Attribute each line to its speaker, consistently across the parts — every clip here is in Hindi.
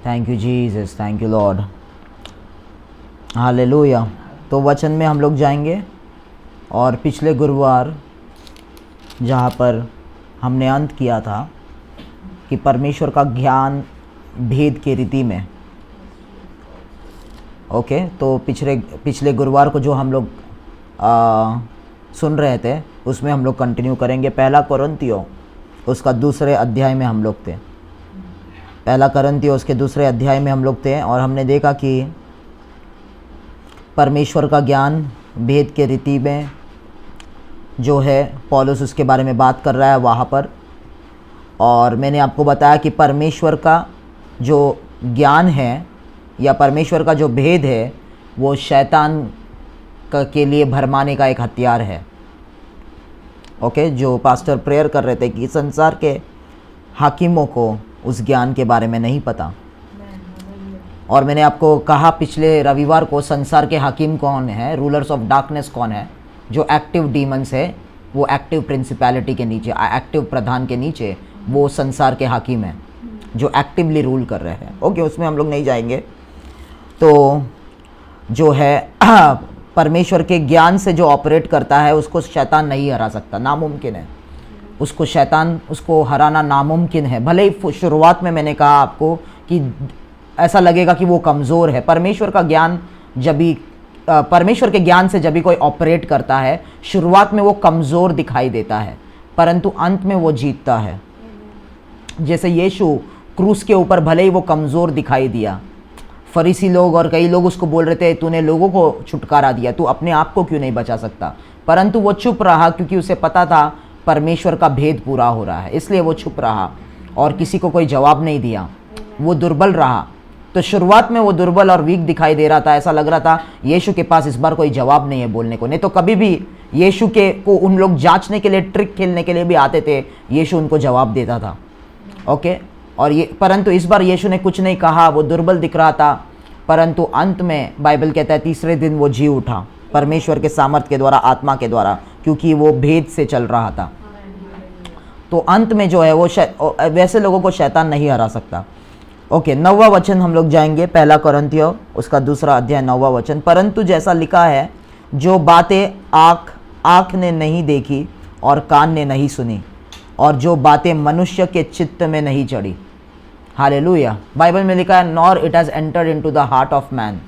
Speaker 1: Thank you Jesus, thank you Lord, hallelujah. तो वचन में हम लोग जाएंगे और पिछले गुरुवार जहाँ पर हमने अंत किया था कि परमेश्वर का ज्ञान भेद के रीति में, ओके, तो पिछले गुरुवार को जो हम लोग सुन रहे थे उसमें हम लोग कंटिन्यू करेंगे। पहला कोरिन्थियों उसका दूसरे अध्याय में हम लोग थे, पहला कोरिन्थियों उसके दूसरे अध्याय में हम लोग थे और हमने देखा कि परमेश्वर का ज्ञान भेद के रीति में जो है पौलुस उसके बारे में बात कर रहा है वहाँ पर। और मैंने आपको बताया कि परमेश्वर का जो ज्ञान है या परमेश्वर का जो भेद है वो शैतान के लिए भरमाने का एक हथियार है। ओके, जो पास्टर प्रेयर कर रहे थे कि संसार के हाकिमों को उस ज्ञान के बारे में नहीं पता। और मैंने आपको कहा पिछले रविवार को संसार के हाकिम कौन है, रूलर्स ऑफ डार्कनेस कौन है, जो एक्टिव डीमंस है, वो एक्टिव प्रिंसिपैलिटी के नीचे, एक्टिव प्रधान के नीचे वो संसार के हाकिम हैं जो एक्टिवली रूल कर रहे हैं। ओके, उसमें हम लोग नहीं जाएंगे। तो जो है परमेश्वर के ज्ञान से जो ऑपरेट करता है उसको शैतान नहीं हरा सकता, नामुमकिन है उसको, शैतान उसको हराना नामुमकिन है। भले ही शुरुआत में मैंने कहा आपको कि ऐसा लगेगा कि वो कमज़ोर है। परमेश्वर का ज्ञान जब भी परमेश्वर के ज्ञान से जब भी कोई ऑपरेट करता है शुरुआत में वो कमज़ोर दिखाई देता है, परंतु अंत में वो जीतता है। जैसे यीशु क्रूस के ऊपर भले ही वो कमज़ोर दिखाई दिया, फरीसी लोग और कई लोग उसको बोल रहे थे तूने लोगों को छुटकारा दिया, तू अपने आप को क्यों नहीं बचा सकता, परंतु वो चुप रहा क्योंकि उसे पता था परमेश्वर का भेद पूरा हो रहा है, इसलिए वो चुप रहा और किसी को कोई जवाब नहीं दिया। वो दुर्बल रहा। तो शुरुआत में वो दुर्बल और वीक दिखाई दे रहा था, ऐसा लग रहा था यीशु के पास इस बार कोई जवाब नहीं है बोलने को। नहीं तो कभी भी यीशु के को उन लोग जांचने के लिए, ट्रिक खेलने के लिए भी आते थे, यीशु उनको जवाब देता था। ओके, और ये परंतु इस बार यीशु ने कुछ नहीं कहा, वो दुर्बल दिख रहा था, परंतु अंत में बाइबल कहता है तीसरे दिन वो जी उठा परमेश्वर के सामर्थ्य के द्वारा, आत्मा के द्वारा, क्योंकि वो भेद से चल रहा था। तो अंत में जो है वो वैसे लोगों को शैतान नहीं हरा सकता। ओके, 9वां वचन हम लोग जाएंगे, पहला कोरिन्थियों उसका दूसरा अध्याय 9वां वचन। परंतु जैसा लिखा है, जो बातें आँख ने नहीं देखी और कान ने नहीं सुनी और जो बातें मनुष्य के चित्त में नहीं चढ़ी। हालेलुया। बाइबल में लिखा है nor it has entered into the heart of man.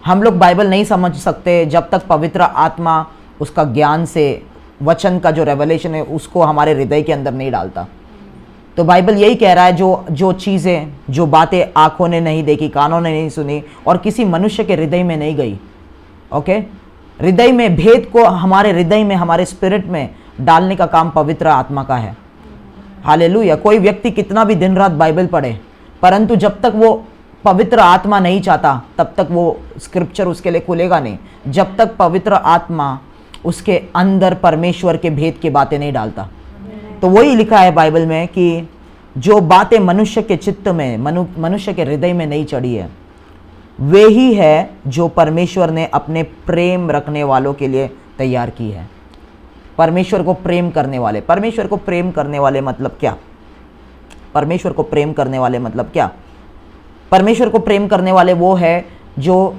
Speaker 1: हम लोग बाइबल नहीं समझ सकते जब तक पवित्र आत्मा उसका ज्ञान से, वचन का जो रेवलेशन है उसको हमारे हृदय के अंदर नहीं डालता। तो बाइबल यही कह रहा है, जो चीज़ें, जो बातें आँखों ने नहीं देखी, कानों ने नहीं सुनी और किसी मनुष्य के हृदय में नहीं गई। ओके, हृदय में भेद को हमारे हृदय में, हमारे स्पिरिट में डालने का काम पवित्र आत्मा का है। हालेलुया। कोई व्यक्ति कितना भी दिन रात बाइबल पढ़े, परंतु जब तक वो पवित्र आत्मा नहीं चाहता तब तक वो स्क्रिप्चर उसके लिए खुलेगा नहीं, जब तक पवित्र आत्मा उसके अंदर परमेश्वर के भेद की बातें नहीं डालता। तो वही लिखा है बाइबल में कि जो बातें मनुष्य के चित्त में, मनुष्य के हृदय में नहीं चढ़ी है, वे ही है जो परमेश्वर ने अपने प्रेम रखने वालों के लिए तैयार की है। परमेश्वर को प्रेम करने वाले, परमेश्वर को प्रेम करने वाले मतलब क्या? परमेश्वर को प्रेम करने वाले मतलब क्या? परमेश्वर को प्रेम करने वाले वो है जो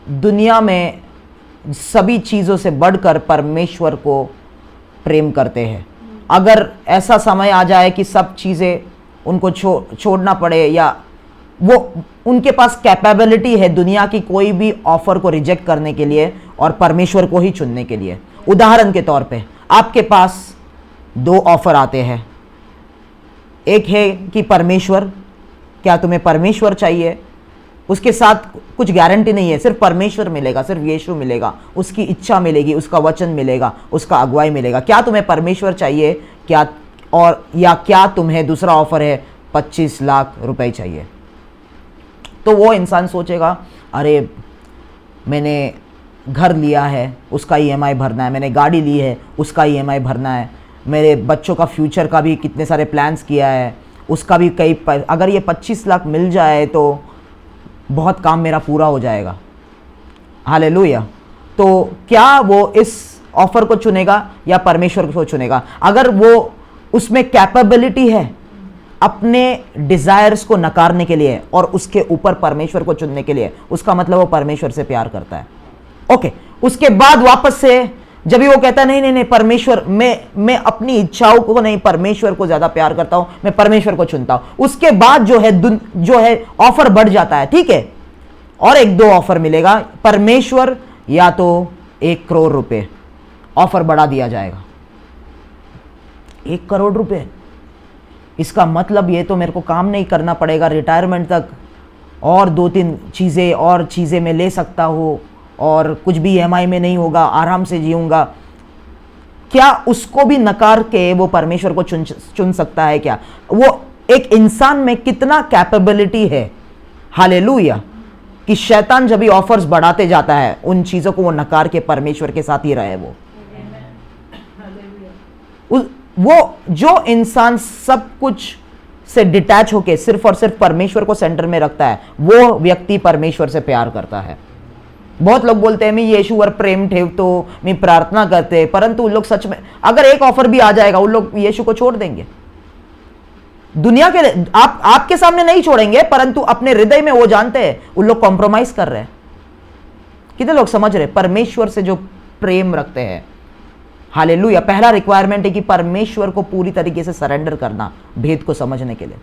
Speaker 1: दुनिया में सभी चीज़ों से बढ़कर परमेश्वर को प्रेम करते हैं। अगर ऐसा समय आ जाए कि सब चीज़ें उनको छोड़ना पड़े, या वो उनके पास कैपेबिलिटी है दुनिया की कोई भी ऑफर को रिजेक्ट करने के लिए और परमेश्वर को ही चुनने के लिए। उदाहरण के तौर पे आपके पास 2 ऑफर आते हैं। एक है कि परमेश्वर, क्या तुम्हें परमेश्वर चाहिए? उसके साथ कुछ गारंटी नहीं है, सिर्फ परमेश्वर मिलेगा, सिर्फ यीशु मिलेगा, उसकी इच्छा मिलेगी, उसका वचन मिलेगा, उसका अगुवाई मिलेगा। क्या तुम्हें परमेश्वर चाहिए? क्या और या क्या तुम्हें दूसरा ऑफर है 25 लाख रुपए चाहिए? तो वो इंसान सोचेगा, अरे मैंने घर लिया है, उसका EMI भरना है, मैंने गाड़ी ली है, उसका EMI भरना है, मेरे बच्चों का फ्यूचर का भी कितने सारे प्लान्स किया है, उसका भी अगर ये 25 लाख मिल जाए तो बहुत काम मेरा पूरा हो जाएगा। हालेलुया। तो क्या वो इस ऑफर को चुनेगा या परमेश्वर को चुनेगा? अगर वो उसमें कैपेबिलिटी है, अपने डिजायर्स को नकारने के लिए और उसके ऊपर परमेश्वर को चुनने के लिए, उसका मतलब वो परमेश्वर से प्यार करता है। ओके, उसके बाद वापस से जब भी वो कहता है नहीं नहीं नहीं परमेश्वर, मैं अपनी इच्छाओं को नहीं, परमेश्वर को ज्यादा प्यार करता हूं, मैं परमेश्वर को चुनता हूं, उसके बाद जो है ऑफर बढ़ जाता है, ठीक है, और एक दो ऑफर मिलेगा, परमेश्वर या तो 1 करोड़ रुपए ऑफर बढ़ा दिया जाएगा। 1 करोड़ रुपए, इसका मतलब ये तो मेरे को काम नहीं करना पड़ेगा रिटायरमेंट तक, और 2-3 चीज़ें मैं ले सकता हूँ, और कुछ भी EMI में नहीं होगा, आराम से जीऊंगा। क्या उसको भी नकार के वो परमेश्वर को चुन सकता है क्या? वो एक इंसान में कितना कैपेबिलिटी है, हालेलुया, कि शैतान जब भी ऑफर्स बढ़ाते जाता है उन चीज़ों को वो नकार के परमेश्वर के साथ ही रहे। वो जो इंसान सब कुछ से डिटैच होके सिर्फ और सिर्फ परमेश्वर को सेंटर में रखता है, वो व्यक्ति परमेश्वर से प्यार करता है। बहुत लोग बोलते हैं मैं यीशुवर प्रेम ठेवतो, मैं प्रार्थना करते, परंतु उन लोग सच में अगर एक ऑफर भी आ जाएगा उन लोग यीशु को छोड़ देंगे। दुनिया के आपके सामने नहीं छोड़ेंगे, परंतु अपने हृदय में वो जानते हैं उन लोग कॉम्प्रोमाइज कर रहे हैं। कितने लोग समझ रहे? परमेश्वर से जो प्रेम रखते हैं, हालेलुया, पहला रिक्वायरमेंट है कि परमेश्वर को पूरी तरीके से सरेंडर करना, भेद को समझने के लिए।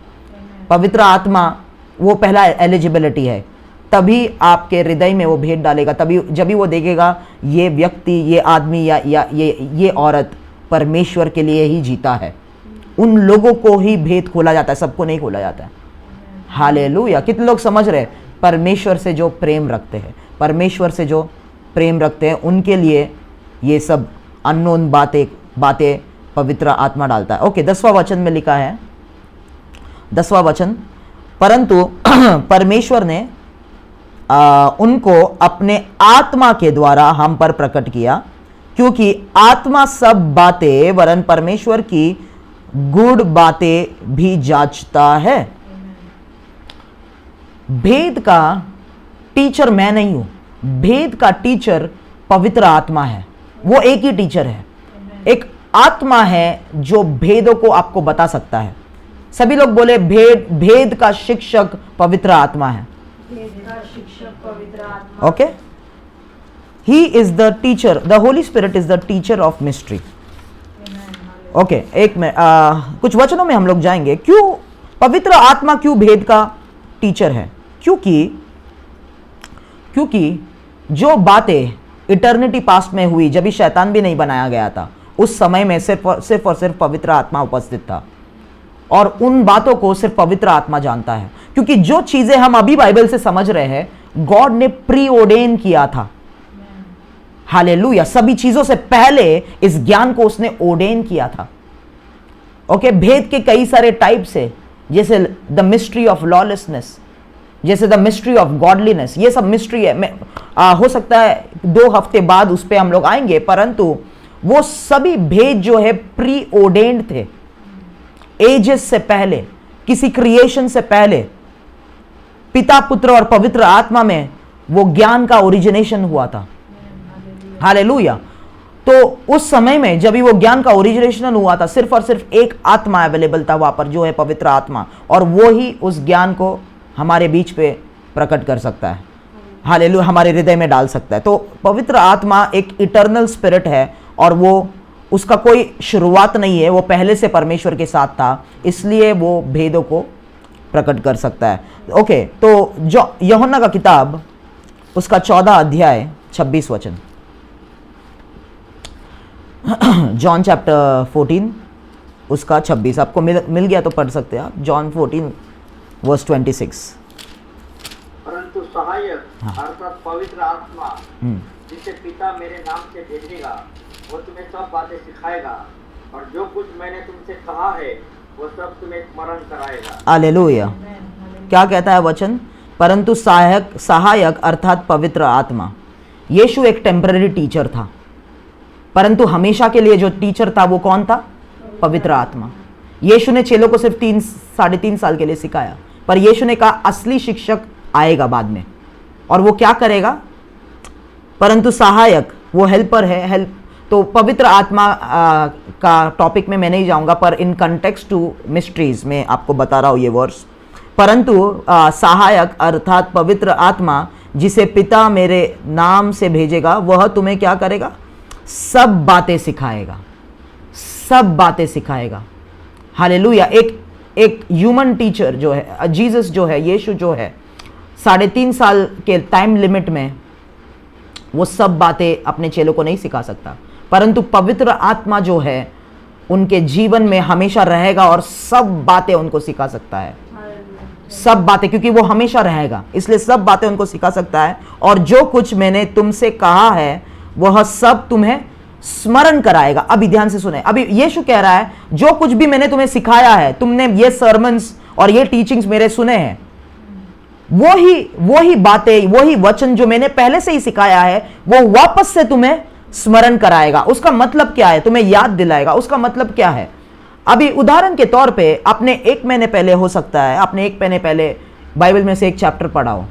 Speaker 1: पवित्र आत्मा वो पहला एलिजिबिलिटी है, तभी आपके हृदय में वो भेद डालेगा, तभी जब भी वो देखेगा ये व्यक्ति, ये आदमी या ये औरत परमेश्वर के लिए ही जीता है, उन लोगों को ही भेद खोला जाता है, सबको नहीं खोला जाता है। हालेलुया, कितने लोग समझ रहे? परमेश्वर से जो प्रेम रखते हैं, परमेश्वर से जो प्रेम रखते हैं, उनके लिए ये सब अननोन बातें पवित्र आत्मा डालता है। ओके, 10वां वचन में लिखा है, 10वां वचन, परंतु परमेश्वर ने उनको अपने आत्मा के द्वारा हम पर प्रकट किया, क्योंकि आत्मा सब बातें वरन परमेश्वर की गुड़ बातें भी जांचता है। भेद का टीचर मैं नहीं हूं, भेद का टीचर पवित्र आत्मा है। वो एक ही टीचर है, एक आत्मा है जो भेदों को आपको बता सकता है। सभी लोग बोले भेद का शिक्षक पवित्र आत्मा है। Okay, he is the teacher, the Holy spirit is the teacher of mystery. Okay, एक में कुछ वचनों में हम लोग जाएंगे। क्यों पवित्र आत्मा क्यों भेद का टीचर है? क्योंकि जो बातें इटर्निटी पास्ट में हुई, जब भी शैतान भी नहीं बनाया गया था, उस समय में सिर्फ और सिर्फ पवित्र आत्मा उपस्थित था, और उन बातों को सिर्फ पवित्र आत्मा जानता है। क्योंकि जो चीजें हम अभी बाइबल से समझ रहे हैं, गॉड ने प्री ऑर्डेन किया था। हालेलुया, सभी चीजों से पहले इस ज्ञान को उसने ऑर्डेन किया था। ओके, भेद के कई सारे टाइप्स है, जैसे द मिस्ट्री ऑफ लॉलेसनेस, जैसे द मिस्ट्री ऑफ गॉडलीनेस, ये सब मिस्ट्री है। हो सकता है 2 हफ्ते बाद उस पर हम लोग आएंगे, परंतु वो सभी भेद जो है प्री ऑर्डेन्ड थे, एजेस से पहले, किसी क्रिएशन से पहले पिता, पुत्र और पवित्र आत्मा में वो ज्ञान का ओरिजिनेशन हुआ था। हालेलुया। तो उस समय में जब भी वो ज्ञान का ओरिजिनेशन हुआ था, सिर्फ और सिर्फ एक आत्मा अवेलेबल था वहां पर, जो है पवित्र आत्मा, और वो ही उस ज्ञान को हमारे बीच पे प्रकट कर सकता है। हालेलुया, हमारे हृदय में डाल सकता है। तो पवित्र आत्मा एक इटर्नल स्पिरिट है, और वो उसका कोई शुरुआत नहीं है, वो पहले से परमेश्वर के साथ था, इसलिए वो भेदों को प्रकट कर सकता है। ओके, तो जो यूहन्ना का किताब, उसका 14 अध्याय 26 वचन, जॉन चैप्टर 14 उसका 26, आपको मिल गया तो पढ़ सकते हैं आप। John 14 verse 26।
Speaker 2: परंतु सहायक अर्थात पवित्र आत्मा जिसे पिता मेरे नाम से भेजेगा, वो तुम्हें सब बातें सिखाएगा, और जो कुछ मैंने तुमसे कहा है वो सब तुम्हें स्मरण कराएगा। हालेलुया।
Speaker 1: क्या कहता है वचन? परंतु सहायक अर्थात पवित्र आत्मा। यीशु एक टेम्पररी टीचर था, परंतु हमेशा के लिए जो टीचर था वो कौन था? पवित्र आत्मा। यीशु ने चेलों को सिर्फ 3-3.5 साल के लिए सिखाया, पर यीशु ने कहा असली शिक्षक आएगा बाद में, और वो क्या करेगा? परंतु सहायक, वो हेल्पर है, तो पवित्र आत्मा का टॉपिक में मैं नहीं जाऊंगा, पर इन कंटेक्स्ट टू मिस्ट्रीज में आपको बता रहा हूँ ये वर्स। परंतु सहायक अर्थात पवित्र आत्मा जिसे पिता मेरे नाम से भेजेगा वह तुम्हें क्या करेगा? सब बातें सिखाएगा, सब बातें सिखाएगा। हालेलुया। एक ह्यूमन टीचर जो है, जीसस जो है, यीशु जो है, 3.5 साल के टाइम लिमिट में वो सब बातें अपने चेलों को नहीं सिखा सकता, परंतु पवित्र आत्मा जो है उनके जीवन में हमेशा रहेगा और सब बातें उनको सिखा सकता है। सब बातें, क्योंकि वो हमेशा रहेगा, इसलिए सब बातें उनको सिखा सकता है। और जो कुछ मैंने तुमसे कहा है वह सब तुम्हें स्मरण कराएगा। अभी ध्यान से सुने, अभी यीशु कह रहा है जो कुछ भी मैंने तुम्हें सिखाया है, तुमने ये सर्मन्स और ये टीचिंग्स मेरे सुने हैं, वो ही बातें, वही वचन जो मैंने पहले से ही सिखाया है वो वापस से तुम्हें स्मरण कराएगा। उसका मतलब क्या है? तुम्हें याद दिलाएगा। उसका मतलब क्या है? अभी उदाहरण के तौर पे आपने 1 महीने पहले, हो सकता है आपने 1 महीने पहले बाइबल में से एक चैप्टर पढ़ा हो,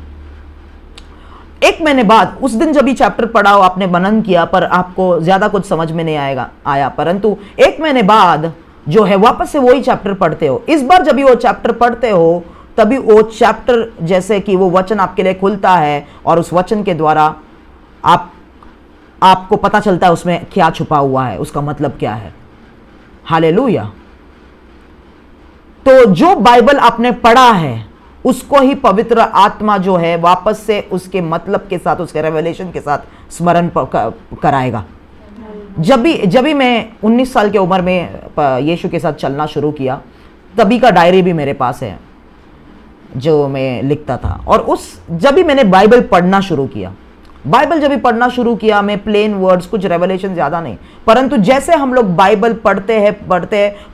Speaker 1: 1 महीने बाद उस दिन जब भी चैप्टर पढ़ा हो, आपने मनन किया, पर आपको ज्यादा कुछ समझ में नहीं आया, परंतु 1 महीने बाद जो है वापस से वही चैप्टर पढ़ते हो। इस बार जब भी वो चैप्टर पढ़ते हो तभी वो चैप्टर जैसे कि वो वचन आपके लिए खुलता है और उस वचन के द्वारा आपको पता चलता है उसमें क्या छुपा हुआ है, उसका मतलब क्या है। हालेलुया। तो जो बाइबल आपने पढ़ा है उसको ही पवित्र आत्मा जो है वापस से उसके मतलब के साथ, उसके रेवलेशन के साथ स्मरण कराएगा। जब भी मैं 19 साल की उम्र में यीशु के साथ चलना शुरू किया, तभी का डायरी भी मेरे पास है जो मैं लिखता था। और जब भी मैंने बाइबल पढ़ना शुरू किया, मैं प्लेन वर्ड्स, कुछ रेवलेशन ज्यादा नहीं, परंतु जैसे हम लोग बाइबल पढ़ते हैं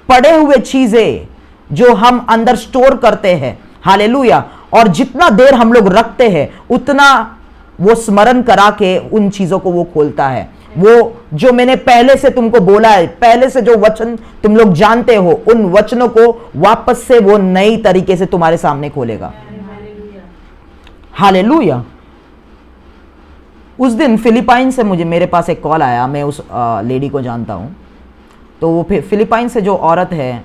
Speaker 1: पढ़े हुए चीजें जो हम अंदर स्टोर करते हैं, हालेलुया, और जितना देर हम लोग रखते हैं उतना वो स्मरण करा के उन चीजों को वो खोलता है। वो जो मैंने पहले से तुमको बोला है, पहले से जो वचन तुम लोग जानते हो, उन वचनों को वापस से वो नई तरीके से तुम्हारे सामने खोलेगा। हालेलुया। उस दिन फिलिपाइन से मेरे पास एक कॉल आया, मैं उस लेडी को जानता हूं। तो वो फिलिपाइन से जो औरत है,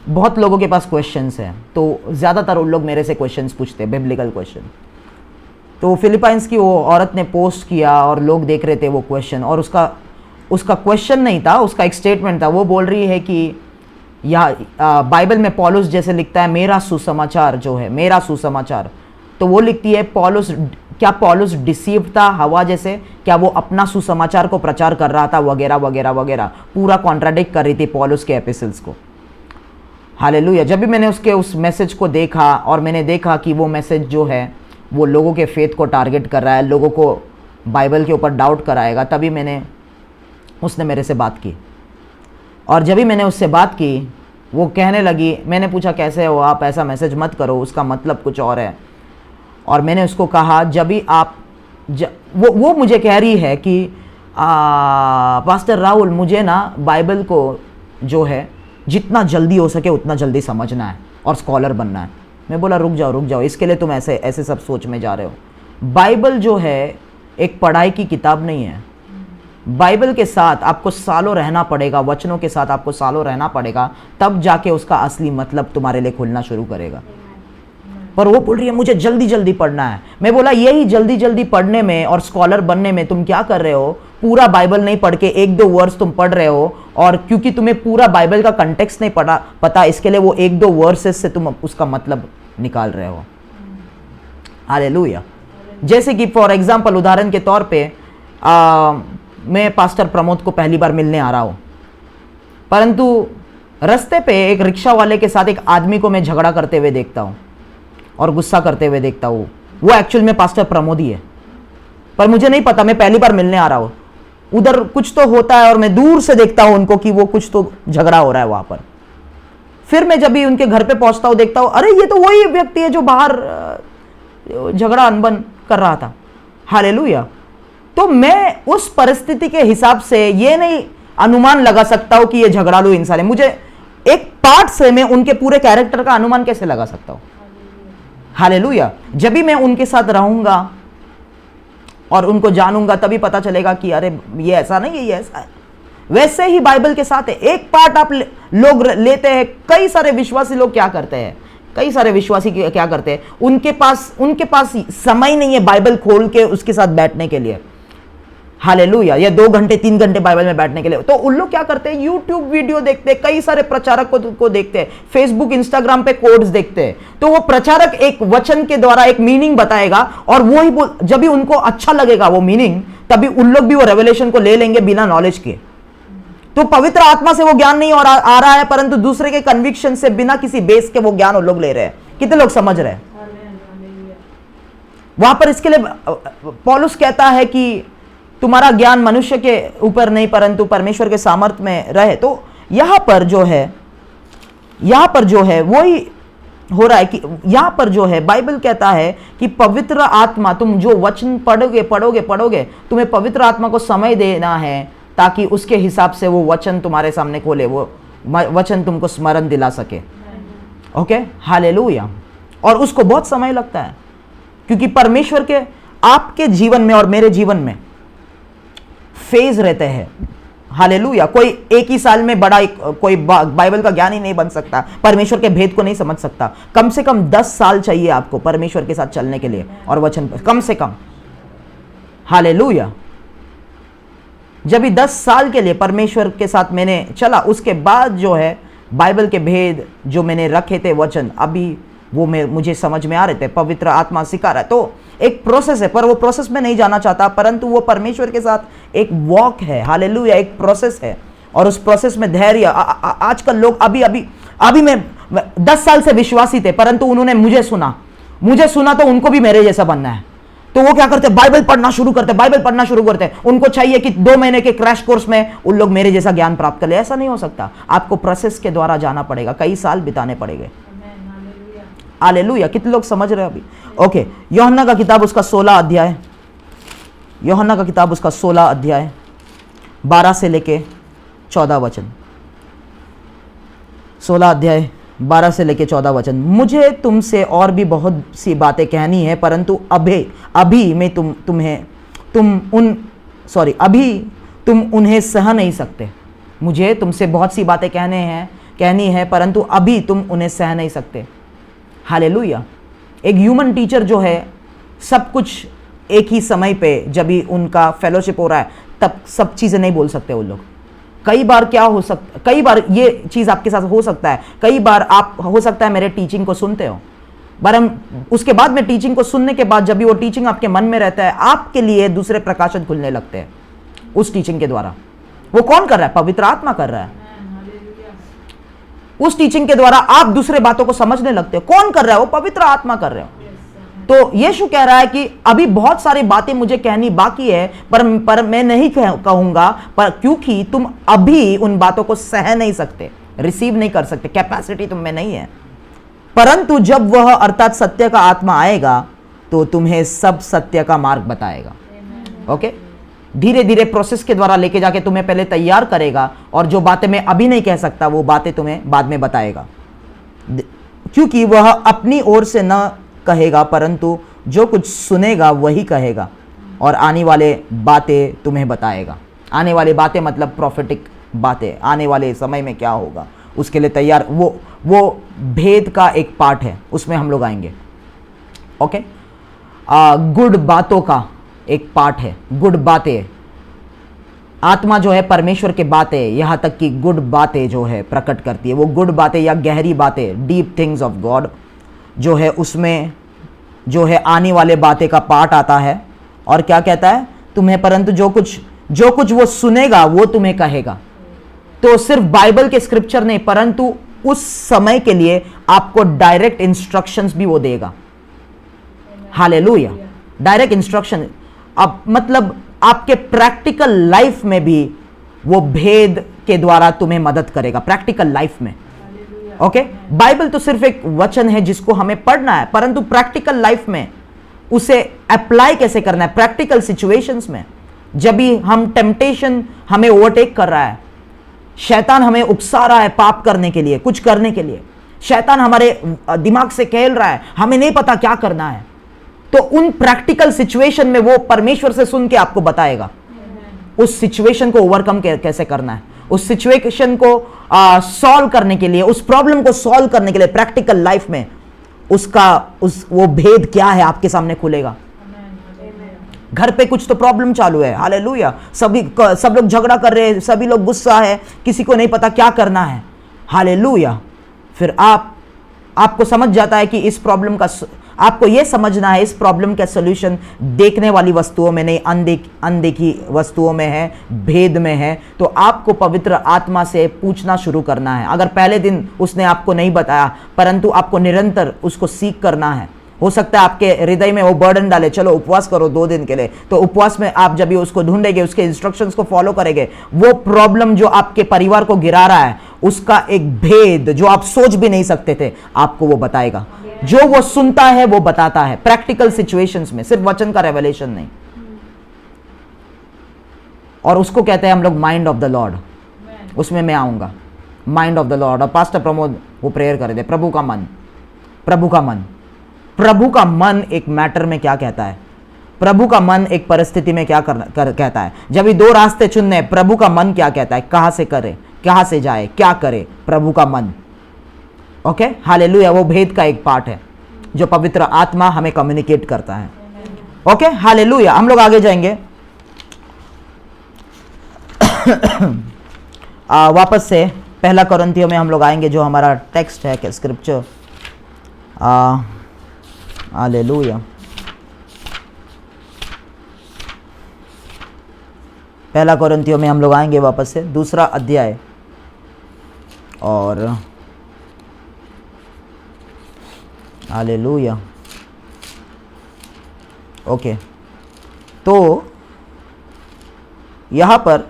Speaker 1: बहुत लोगों के पास क्वेश्चंस हैं, तो ज़्यादातर उन लोग मेरे से क्वेश्चंस पूछते हैं, बिब्लिकल क्वेश्चन। तो फिलिपाइंस की वो औरत ने पोस्ट किया और लोग देख रहे थे वो क्वेश्चन, और उसका क्वेश्चन नहीं था, उसका एक स्टेटमेंट था। वो बोल रही है कि बाइबल में पौलुस जैसे लिखता है मेरा सुसमाचार जो है, मेरा सुसमाचार, तो वो लिखती है क्या पौलुस डिसीव था हवा जैसे? क्या वो अपना सुसमाचार को प्रचार कर रहा था? वगैरह वगैरह वगैरह, पूरा कॉन्ट्राडिक्ट कर रही थी पौलुस के एपिसल्स को। हालेलुया। जब भी मैंने उस मैसेज को देखा और मैंने देखा कि वो मैसेज जो है वो लोगों के फेथ को टारगेट कर रहा है, लोगों को बाइबल के ऊपर डाउट कराएगा, तभी उसने मेरे से बात की। और जब भी मैंने उससे बात की, वो कहने लगी, मैंने पूछा कैसे हो आप, ऐसा मैसेज मत करो, उसका मतलब कुछ और है। और मैंने उसको कहा जब भी आप वो मुझे कह रही है कि पास्टर राहुल, मुझे ना बाइबल को जो है जितना जल्दी हो सके उतना जल्दी समझना है और स्कॉलर बनना है। मैं बोला रुक जाओ, इसके लिए तुम ऐसे सब सोच में जा रहे हो। बाइबल जो है एक पढ़ाई की किताब नहीं है। बाइबल के साथ आपको सालों रहना पड़ेगा, वचनों के साथ आपको सालों रहना पड़ेगा, तब जाके उसका असली मतलब तुम्हारे लिए खुलना शुरू करेगा। पर वो बोल रही है मुझे जल्दी जल्दी पढ़ना है। मैं बोला यही जल्दी जल्दी पढ़ने में और स्कॉलर बनने में तुम क्या कर रहे हो? पूरा बाइबल नहीं पढ़ के 1-2 वर्स तुम पढ़ रहे हो, और क्योंकि तुम्हें पूरा बाइबल का कंटेक्स्ट नहीं पता, इसके लिए वो 1-2 वर्सेस से तुम उसका मतलब निकाल रहे हो। हालेलुया। जैसे कि फॉर एग्जाम्पल, उदाहरण के तौर पे मैं पास्टर प्रमोद को पहली बार मिलने आ रहा हूं, परंतु रास्ते पे एक रिक्शा वाले के साथ एक आदमी को मैं झगड़ा करते हुए देखता हूं और गुस्सा करते हुए देखता हूं। वो एक्चुअल में पास्टर प्रमोद ही है, पर मुझे नहीं पता, मैं पहली बार मिलने आ रहा हूं। उधर कुछ तो होता है और मैं दूर से देखता हूं उनको कि वो कुछ तो झगड़ा हो रहा है वहां पर। फिर मैं जब भी उनके घर पे पहुंचता हूं देखता हूं, अरे ये तो वही व्यक्ति है जो बाहर झगड़ा अनबन कर रहा था। हालेलुया। तो मैं उस परिस्थिति के हिसाब से ये नहीं अनुमान लगा सकता हूं कि ये झगड़ालू इंसान है। मुझे एक पार्ट से मैं उनके पूरे कैरेक्टर का अनुमान कैसे लगा सकता हूं? हालेलुया। जब भी मैं उनके साथ रहूंगा और उनको जानूंगा तभी पता चलेगा कि अरे ये ऐसा नहीं है, ये ऐसा है। वैसे ही बाइबल के साथ है। एक पार्ट आप लोग लेते हैं। कई सारे विश्वासी लोग क्या करते हैं, कई सारे विश्वासी क्या करते हैं, उनके पास समय नहीं है बाइबल खोल के उसके साथ बैठने के लिए, हालेलुया, या 2 घंटे 3 घंटे बाइबल में बैठने के लिए। तो उन लोग क्या करते हैं, यूट्यूब वीडियो देखते हैं, कई सारे प्रचारक को देखते हैं, फेसबुक इंस्टाग्राम पे कोड्स देखते हैं। तो वो प्रचारक एक वचन के द्वारा एक मीनिंग बताएगा और वो ही जब भी उनको अच्छा लगेगा वो मीनिंग, तभी उन लोग भी वो रेवलेशन को ले लेंगे बिना नॉलेज के। तो पवित्र आत्मा से वो ज्ञान नहीं और आ रहा है, परंतु दूसरे के कन्विक्शन से बिना किसी बेस के वो ज्ञान वो लोग ले रहे हैं। कितने लोग समझ रहे हैं? वहां पर इसके लिए पौलुस कहता है कि तुम्हारा ज्ञान मनुष्य के ऊपर नहीं परंतु परमेश्वर के सामर्थ्य में रहे। तो यहां पर जो है वही हो रहा है कि यहां पर जो है बाइबल कहता है कि पवित्र आत्मा, तुम जो वचन पढ़ोगे, तुम्हें पवित्र आत्मा को समय देना है ताकि उसके हिसाब से वो वचन तुम्हारे सामने खोले, वो वचन तुमको स्मरण दिला सके। Okay, hallelujah. और उसको बहुत समय लगता है क्योंकि परमेश्वर के आपके जीवन में और मेरे जीवन में फेज रहते हैं, हालेलुया। कोई एक ही साल में बड़ा कोई बाइबल का ज्ञान ही नहीं बन सकता, परमेश्वर के भेद को नहीं समझ सकता। कम से कम 10 साल चाहिए आपको परमेश्वर के साथ चलने के लिए और वचन पर, कम से कम, हालेलुया। जब भी 10 साल के लिए परमेश्वर के साथ मैंने चला, उसके बाद जो है बाइबल के भेद जो मैंने रखे थे वचन, अभी वो मुझे समझ में आ रहे थे, पवित्र आत्मा सिखा रहा है। तो एक प्रोसेस है, पर वो प्रोसेस में नहीं जाना चाहता, परंतु वो परमेश्वर के साथ एक वॉक है, हालेलुया, एक प्रोसेस है। और उस प्रोसेस में धैर्य, आजकल लोग अभी मैं 10 साल से विश्वासी थे, परंतु उन्होंने मुझे सुना तो उनको भी मेरे जैसा बनना है। तो वो क्या करते, बाइबल पढ़ना शुरू करते। उनको चाहिए कि 2 महीने के क्रैश कोर्स में उन लोग मेरे जैसा ज्ञान प्राप्त कर ले। ऐसा नहीं हो सकता, आपको प्रोसेस के द्वारा जाना पड़ेगा, कई साल बिताने पड़ेंगे। हालेलुया। कितने लोग समझ रहे हैं अभी? ओके, यूहन्ना का किताब उसका 16 अध्याय, यूहन्ना का किताब उसका 16 अध्याय 12 से लेके 14 वचन, 16 अध्याय 12 से लेके 14 वचन। मुझे तुमसे और भी बहुत सी बातें कहनी है, परंतु अभी तुम उन्हें सह नहीं सकते। मुझे तुमसे बहुत सी बातें कहनी है, परंतु अभी तुम उन्हें सह नहीं सकते। हालेलुया। एक ह्यूमन टीचर जो है, सब कुछ एक ही समय पे जब भी उनका फेलोशिप हो रहा है तब सब चीज़ें नहीं बोल सकते वो लोग। कई बार ये चीज़ आपके साथ हो सकता है, कई बार आप हो सकता है मेरे टीचिंग को सुनते हो, पर उसके बाद में टीचिंग को सुनने के बाद जब भी वो टीचिंग आपके मन में रहता है, आपके लिए दूसरे प्रकाशन खुलने लगते हैं उस टीचिंग के द्वारा। वो कौन कर रहा है? पवित्र आत्मा कर रहा है। उस टीचिंग के द्वारा आप दूसरे बातों को समझने लगते हो। कौन कर रहा है? वो पवित्र आत्मा कर रहे हो। तो यीशु कह रहा है कि अभी बहुत सारी बातें मुझे कहनी बाकी है, पर मैं नहीं कहूंगा, पर क्योंकि तुम अभी उन बातों को सह नहीं सकते, रिसीव नहीं कर सकते, कैपेसिटी तुम में नहीं है। परंतु जब वह अर्थात सत्य का आत्मा आएगा तो तुम्हें सब सत्य का मार्ग बताएगा। ओके, धीरे धीरे प्रोसेस के द्वारा लेके जाके तुम्हें पहले तैयार करेगा, और जो बातें मैं अभी नहीं कह सकता वो बातें तुम्हें बाद में बताएगा, क्योंकि वह अपनी ओर से न कहेगा, परंतु जो कुछ सुनेगा वही कहेगा, और आने वाले बातें तुम्हें बताएगा। आने वाली बातें मतलब प्रॉफिटिक बातें, आने वाले समय में क्या होगा उसके लिए तैयार। वो भेद का एक पार्ट है, उसमें हम लोग आएंगे। ओके, गुड बातों का एक पार्ट है, गुड बातें। आत्मा जो है परमेश्वर के बातें, यहाँ तक कि गुड बातें जो है प्रकट करती है। वो गुड बातें या गहरी बातें, डीप थिंग्स ऑफ गॉड जो है, उसमें जो है आने वाले बातें का पार्ट आता है। और क्या कहता है? तुम्हें परंतु जो कुछ वो सुनेगा वो तुम्हें कहेगा। तो सिर्फ बाइबल के स्क्रिप्चर नहीं, परंतु उस समय के लिए आपको डायरेक्ट इंस्ट्रक्शंस भी वो देगा। Hallelujah, direct instruction. अब मतलब आपके प्रैक्टिकल लाइफ में भी वो भेद के द्वारा तुम्हें मदद करेगा, प्रैक्टिकल लाइफ में। ओके, बाइबल तो सिर्फ एक वचन है जिसको हमें पढ़ना है, परंतु प्रैक्टिकल लाइफ में उसे अप्लाई कैसे करना है, प्रैक्टिकल सिचुएशंस में। जब भी हम टेम्पटेशन हमें ओवरटेक कर रहा है, शैतान हमें उकसा रहा है पाप करने के लिए, कुछ करने के लिए, शैतान हमारे दिमाग से खेल रहा है, हमें नहीं पता क्या करना है, तो उन प्रैक्टिकल सिचुएशन में वो परमेश्वर से सुन के आपको बताएगा उस सिचुएशन को ओवरकम कैसे करना है, उस सिचुएशन को सॉल्व करने के लिए, उस प्रॉब्लम को सॉल्व करने के लिए प्रैक्टिकल लाइफ में वो भेद क्या है आपके सामने खुलेगा। घर पे कुछ तो प्रॉब्लम चालू है, हालेलुया, सब लोग झगड़ा कर रहे हैं, सभी लोग गुस्सा है, किसी को नहीं पता क्या करना है, हालेलुया। फिर आपको समझ जाता है कि इस प्रॉब्लम का आपको यह समझना है, इस प्रॉब्लम का सॉल्यूशन देखने वाली वस्तुओं में नहीं, अनदेखी वस्तुओं में है, भेद में है। तो आपको पवित्र आत्मा से पूछना शुरू करना है। अगर पहले दिन उसने आपको नहीं बताया, परंतु आपको निरंतर उसको सीख करना है। हो सकता है आपके हृदय में वो बर्डन डाले, चलो उपवास करो 2 दिन के लिए, तो उपवास में आप जब भी उसको ढूंढेंगे, उसके इंस्ट्रक्शंस को फॉलो करेंगे, वो प्रॉब्लम जो आपके परिवार को गिरा रहा है, उसका एक भेद जो आप सोच भी नहीं सकते थे, आपको वो बताएगा। जो वो सुनता है वो बताता है, प्रैक्टिकल सिचुएशंस में, सिर्फ वचन का रेवलेशन नहीं। और उसको कहते हैं हम लोग माइंड ऑफ द लॉर्ड। उसमें मैं आऊंगा, माइंड ऑफ द लॉर्ड। और पास्टर प्रमोद वो प्रेयर कर दे, प्रभु का मन, प्रभु का मन। प्रभु का मन एक मैटर में क्या कहता है, प्रभु का मन एक परिस्थिति में क्या कहता है। जब ये 2 रास्ते चुनने, प्रभु का मन क्या कहता है, कहां से करे, कहां से जाए, क्या करे, प्रभु का मन। Okay, hallelujah. वो भेद का एक पार्ट है जो पवित्र आत्मा हमें कम्युनिकेट करता है। Okay, hallelujah. हम लोग आगे जाएंगे। वापस से 1 कोरिन्थियों में हम लोग आएंगे, जो हमारा टेक्स्ट है, स्क्रिप्चर। हालेलुया। 1 कोरिन्थियों में हम लोग आएंगे वापस से, 2 अध्याय। और हालेलुया। ओके, तो यहां पर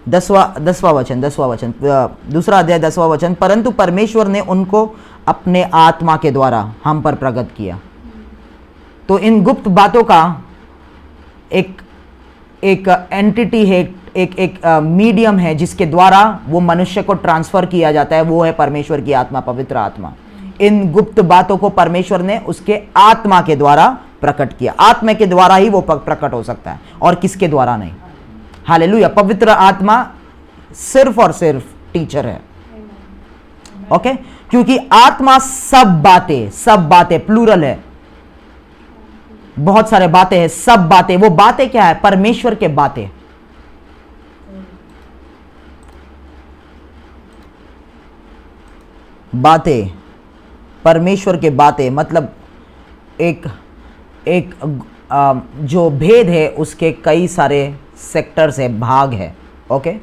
Speaker 1: 10वां वचन, 2 अध्याय 10वां वचन, परंतु परमेश्वर ने उनको अपने आत्मा के द्वारा हम पर प्रकट किया। तो इन गुप्त बातों का एक एंटिटी है, एक मीडियम है जिसके द्वारा वो मनुष्य को ट्रांसफर किया जाता है, वो है परमेश्वर की आत्मा, पवित्र आत्मा। इन गुप्त बातों को परमेश्वर ने उसके आत्मा के द्वारा प्रकट किया। आत्मा के द्वारा ही वो प्रकट हो सकता है, और किसके द्वारा नहीं। हालेलुया। पवित्र आत्मा सिर्फ और सिर्फ टीचर है। ओके, क्योंकि आत्मा सब बातें प्लूरल है, बहुत सारे बातें हैं, सब बातें। वो बातें क्या है, परमेश्वर के बातें। परमेश्वर के बातें, मतलब एक जो भेद है उसके कई सारे सेक्टर्स है, भाग है। ओके,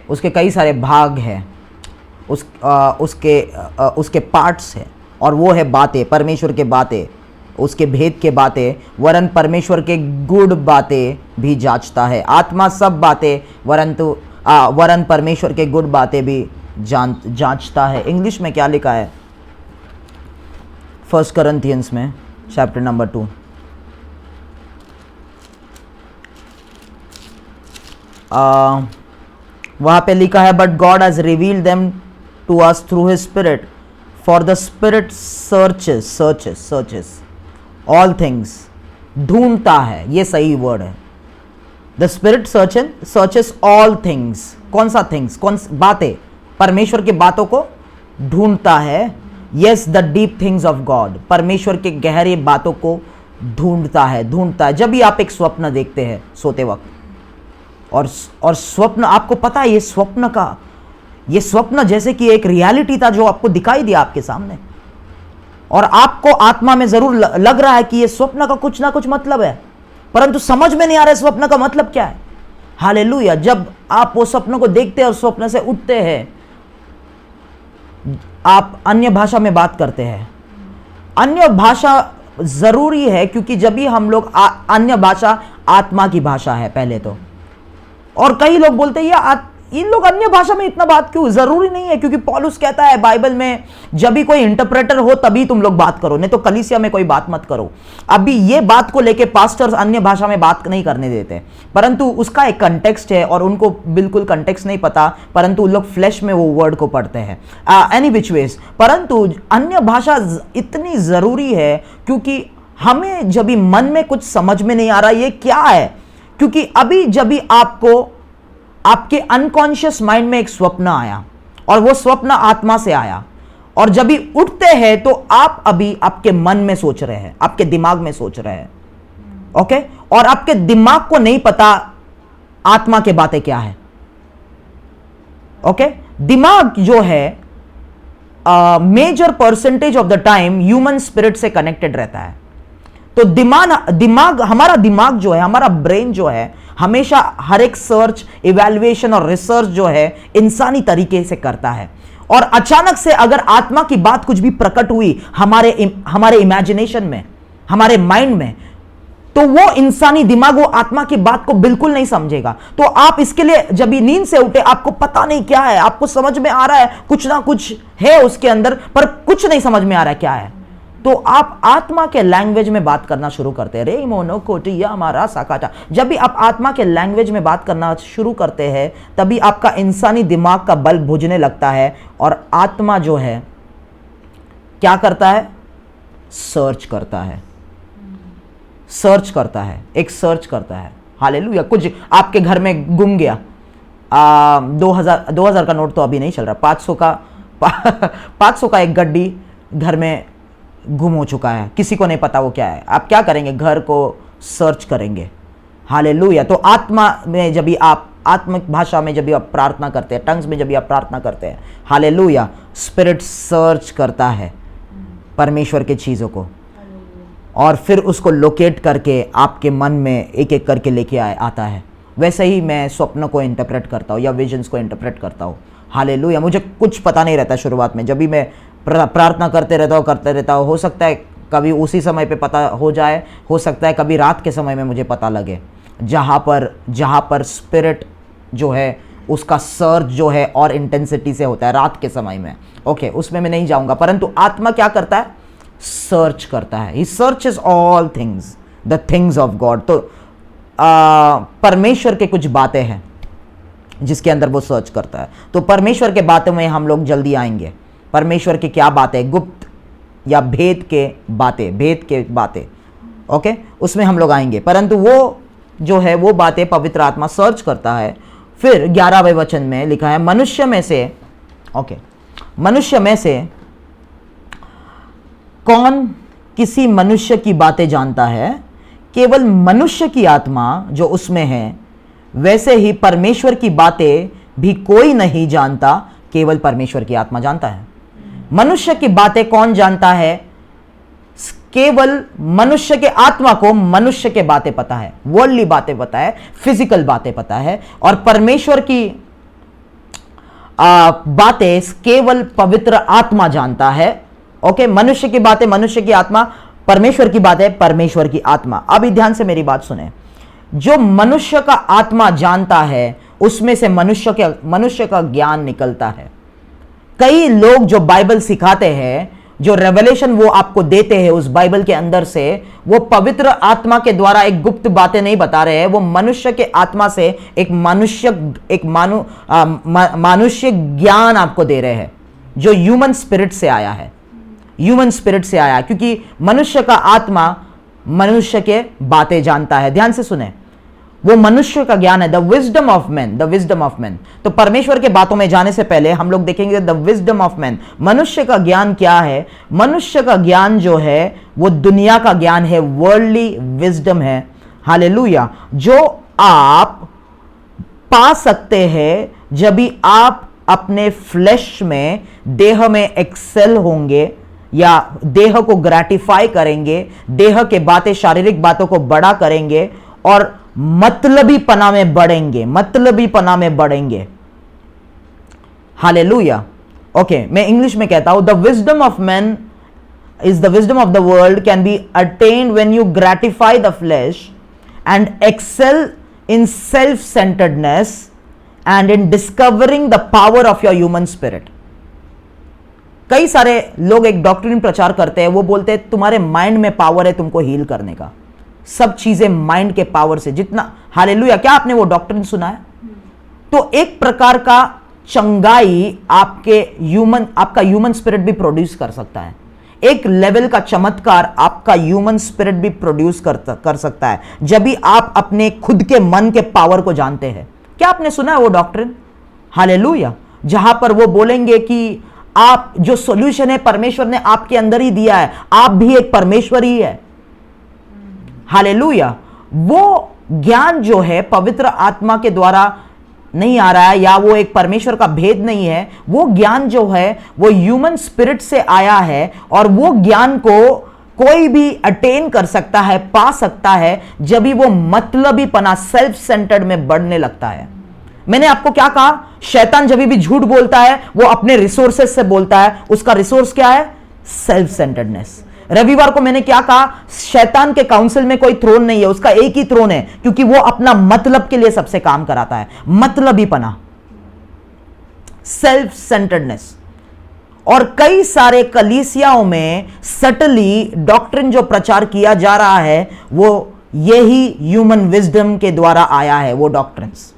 Speaker 1: उसके कई सारे भाग हैं, उसके पार्ट्स है, और वो है बातें, परमेश्वर के बातें, उसके भेद के बातें। वरन परमेश्वर के गुड बातें भी जांचता है। आत्मा सब बातें, वरन परमेश्वर के गुड बातें भी जांचता है। इंग्लिश में क्या लिखा है 1 कोरिन्थियंस में चैप्टर नंबर 2, वहां पे लिखा है, but God has revealed them to us through his spirit, for the spirit searches all things. ढूंढता है, ये सही वर्ड है। The spirit searches all things. कौन सा थिंग्स, बातें, परमेश्वर की बातों को ढूंढता है। Yes, the deep things of God, परमेश्वर के गहरी बातों को ढूंढता है। जब भी आप एक स्वप्न देखते हैं सोते वक्त, और स्वप्न, आपको पता है ये स्वप्न जैसे कि एक रियलिटी था जो आपको दिखाई दिया आपके सामने, और आपको आत्मा में जरूर लग रहा है कि ये स्वप्न का कुछ ना कुछ मतलब है, परंतु समझ में नहीं आ रहा है स्वप्न का मतलब क्या है। हालेलुया। जब आप वो स्वप्न को देखते हैं और स्वप्न से उठते हैं, आप अन्य भाषा में बात करते हैं। अन्य भाषा जरूरी है, क्योंकि जब भी हम लोग अन्य भाषा आत्मा की भाषा है पहले तो। और कई लोग बोलते हैं इन लोग अन्य भाषा में इतना बात क्यों, जरूरी नहीं है, क्योंकि पौलुस कहता है बाइबल में, जब भी कोई इंटरप्रेटर हो तभी तुम लोग बात करो, नहीं तो कलीसिया में कोई बात मत करो। अभी ये बात को लेके पास्टर्स अन्य भाषा में बात नहीं करने देते, परंतु उसका एक कंटेक्स्ट है, और उनको बिल्कुल कंटेक्स्ट नहीं पता, परंतु उन लोग फ्लैश में वो वर्ड को पढ़ते हैं। एनी विच वेज, परंतु अन्य भाषा इतनी जरूरी है, क्योंकि हमें जब भी मन में कुछ समझ में नहीं आ रहा ये क्या है, क्योंकि अभी जब भी आपको आपके अनकॉन्शियस माइंड में एक स्वप्न आया और वो स्वप्न आत्मा से आया, और जब भी उठते हैं तो आप अभी आपके मन में सोच रहे हैं, आपके दिमाग में सोच रहे हैं, ओके, और आपके दिमाग को नहीं पता आत्मा के बातें क्या है, ओके। दिमाग जो है major percentage of the time human spirit से कनेक्टेड रहता है। तो दिमाग हमारा दिमाग जो है, हमारा ब्रेन जो है, हमेशा हर एक सर्च, इवैल्यूएशन और रिसर्च जो है इंसानी तरीके से करता है। और अचानक से अगर आत्मा की बात कुछ भी प्रकट हुई हमारे इमेजिनेशन में, हमारे माइंड में, तो वो इंसानी दिमाग वो आत्मा की बात को बिल्कुल नहीं समझेगा। तो आप इसके लिए जब भी नींद से उठे, आपको पता नहीं क्या है, आपको समझ में आ रहा है कुछ ना कुछ है उसके अंदर, पर कुछ नहीं समझ में आ रहा है क्या है, तो आप आत्मा के लैंग्वेज में बात करना शुरू करते हैं। रे मोनो कोटी या हमारा साकाटा। जब भी आप आत्मा के लैंग्वेज में बात करना शुरू करते हैं, तभी आपका इंसानी दिमाग का बल्ब बुझने लगता है, और आत्मा जो है क्या करता है, सर्च करता है, सर्च करता है, एक सर्च करता है। हालेलुया। कुछ आपके घर में गुम गया, 2000 का नोट तो अभी नहीं चल रहा, 500 का एक गड्डी घर में गुम हो चुका है, किसी को नहीं पता वो क्या है। आप क्या करेंगे, घर को सर्च करेंगे। हालेलुया। तो आत्मा में जब भी आप आत्मिक भाषा में जब भी आप प्रार्थना करते हैं, टंग्स में जब भी आप प्रार्थना करते हैं, हालेलुया, स्पिरिट सर्च करता है परमेश्वर के चीज़ों को, और फिर उसको लोकेट करके आपके मन में एक एक करके लेके आता है। वैसे ही मैं स्वप्न को इंटरप्रेट करता हूँ या विजन्स को इंटरप्रेट करता हूँ। हालेलुया। मुझे कुछ पता नहीं रहता शुरुआत में, जब भी मैं प्रार्थना करते रहता हूँ, हो सकता है कभी उसी समय पे पता हो जाए, हो सकता है कभी रात के समय में मुझे पता लगे, जहाँ पर स्पिरिट जो है उसका सर्च जो है और इंटेंसिटी से होता है रात के समय में। ओके, उसमें मैं नहीं जाऊँगा, परंतु आत्मा क्या करता है, सर्च करता है। ही searches all things, the things of God. तो परमेश्वर के कुछ बातें हैं जिसके अंदर वो सर्च करता है। तो परमेश्वर के बातों में हम लोग जल्दी आएंगे। परमेश्वर की क्या बातें, गुप्त या भेद के बातें, ओके, उसमें हम लोग आएंगे। परंतु वो जो है वो बातें पवित्र आत्मा सर्च करता है। फिर 11वें वचन में लिखा है, मनुष्य में से कौन किसी मनुष्य की बातें जानता है, केवल मनुष्य की आत्मा जो उसमें है, वैसे ही परमेश्वर की बातें भी कोई नहीं जानता, केवल परमेश्वर की आत्मा जानता है। मनुष्य की बातें कौन जानता है, केवल मनुष्य के आत्मा को मनुष्य के बातें पता है, वर्ल्डली बातें पता है, फिजिकल बातें पता है, और परमेश्वर की बातें केवल पवित्र आत्मा जानता है। ओके, मनुष्य की बातें मनुष्य की आत्मा, परमेश्वर की बातें परमेश्वर की आत्मा। अभी ध्यान से मेरी बात सुने। जो मनुष्य का आत्मा जानता है उसमें से मनुष्य का ज्ञान निकलता है। कई लोग जो बाइबल सिखाते हैं, जो रेवलेशन वो आपको देते हैं उस बाइबल के अंदर से, वो पवित्र आत्मा के द्वारा एक गुप्त बातें नहीं बता रहे हैं, वो मनुष्य के आत्मा से एक मानुष्य ज्ञान आपको दे रहे हैं, जो ह्यूमन स्पिरिट से आया है, क्योंकि मनुष्य का आत्मा मनुष्य के बातें जानता है। ध्यान से सुने, वो मनुष्य का ज्ञान है, द विजडम ऑफ मैन। तो परमेश्वर के बातों में जाने से पहले हम लोग देखेंगे द विजडम ऑफ मैन। मनुष्य का ज्ञान क्या है? मनुष्य का ज्ञान जो है वो दुनिया का ज्ञान है, वर्ल्डली विजडम है। हालेलुया। जो आप पा सकते हैं जब भी आप अपने फ्लैश में, देह में एक्सेल होंगे या देह को ग्रेटिफाई करेंगे, देह के बातें, शारीरिक बातों को बड़ा करेंगे और मतलबी पना में बढ़ेंगे। हालेलुया। ओके, मैं इंग्लिश में कहता हूं, the wisdom of man is the wisdom of the world can be attained when you gratify the flesh and excel in self centredness and in discovering the power of your human spirit. कई सारे लोग एक डॉक्ट्रिन प्रचार करते हैं, वो बोलते हैं तुम्हारे माइंड में पावर है तुमको हील करने का, सब चीजें माइंड के पावर से जितना। हालेलुया। क्या आपने वो डॉक्ट्रिन सुना है? तो एक प्रकार का चंगाई आपका ह्यूमन स्पिरिट भी प्रोड्यूस कर सकता है। एक लेवल का चमत्कार आपका ह्यूमन स्पिरिट भी प्रोड्यूस कर सकता है, जब भी आप अपने खुद के मन के पावर को जानते हैं। क्या आपने सुना है वो डॉक्ट्रिन? हालेलुया, जहां पर वो बोलेंगे कि आप जो सॉल्यूशन है परमेश्वर ने आपके अंदर ही दिया है, आप भी एक परमेश्वर ही है। हालेलुया। वो ज्ञान जो है पवित्र आत्मा के द्वारा नहीं आ रहा है, या वो एक परमेश्वर का भेद नहीं है। वो ज्ञान जो है वो ह्यूमन स्पिरिट से आया है, और वो ज्ञान को कोई भी अटेन कर सकता है, पा सकता है, जब भी वो मतलबीपना, सेल्फ सेंटर्ड में बढ़ने लगता है। मैंने आपको क्या कहा? शैतान जब भी झूठ बोलता है वो अपने रिसोर्सेस से बोलता है। उसका रिसोर्स क्या है? Self centredness. रविवार को मैंने क्या कहा? शैतान के काउंसिल में कोई थ्रोन नहीं है, उसका एक ही थ्रोन है, क्योंकि वो अपना मतलब के लिए सबसे काम कराता है। मतलबीपना, सेल्फ सेंटर्डनेस। और कई सारे कलीसियाओं में सटली डॉक्ट्रिन जो प्रचार किया जा रहा है, वो यही ह्यूमन विजडम के द्वारा आया है, वो डॉक्ट्रिन्स।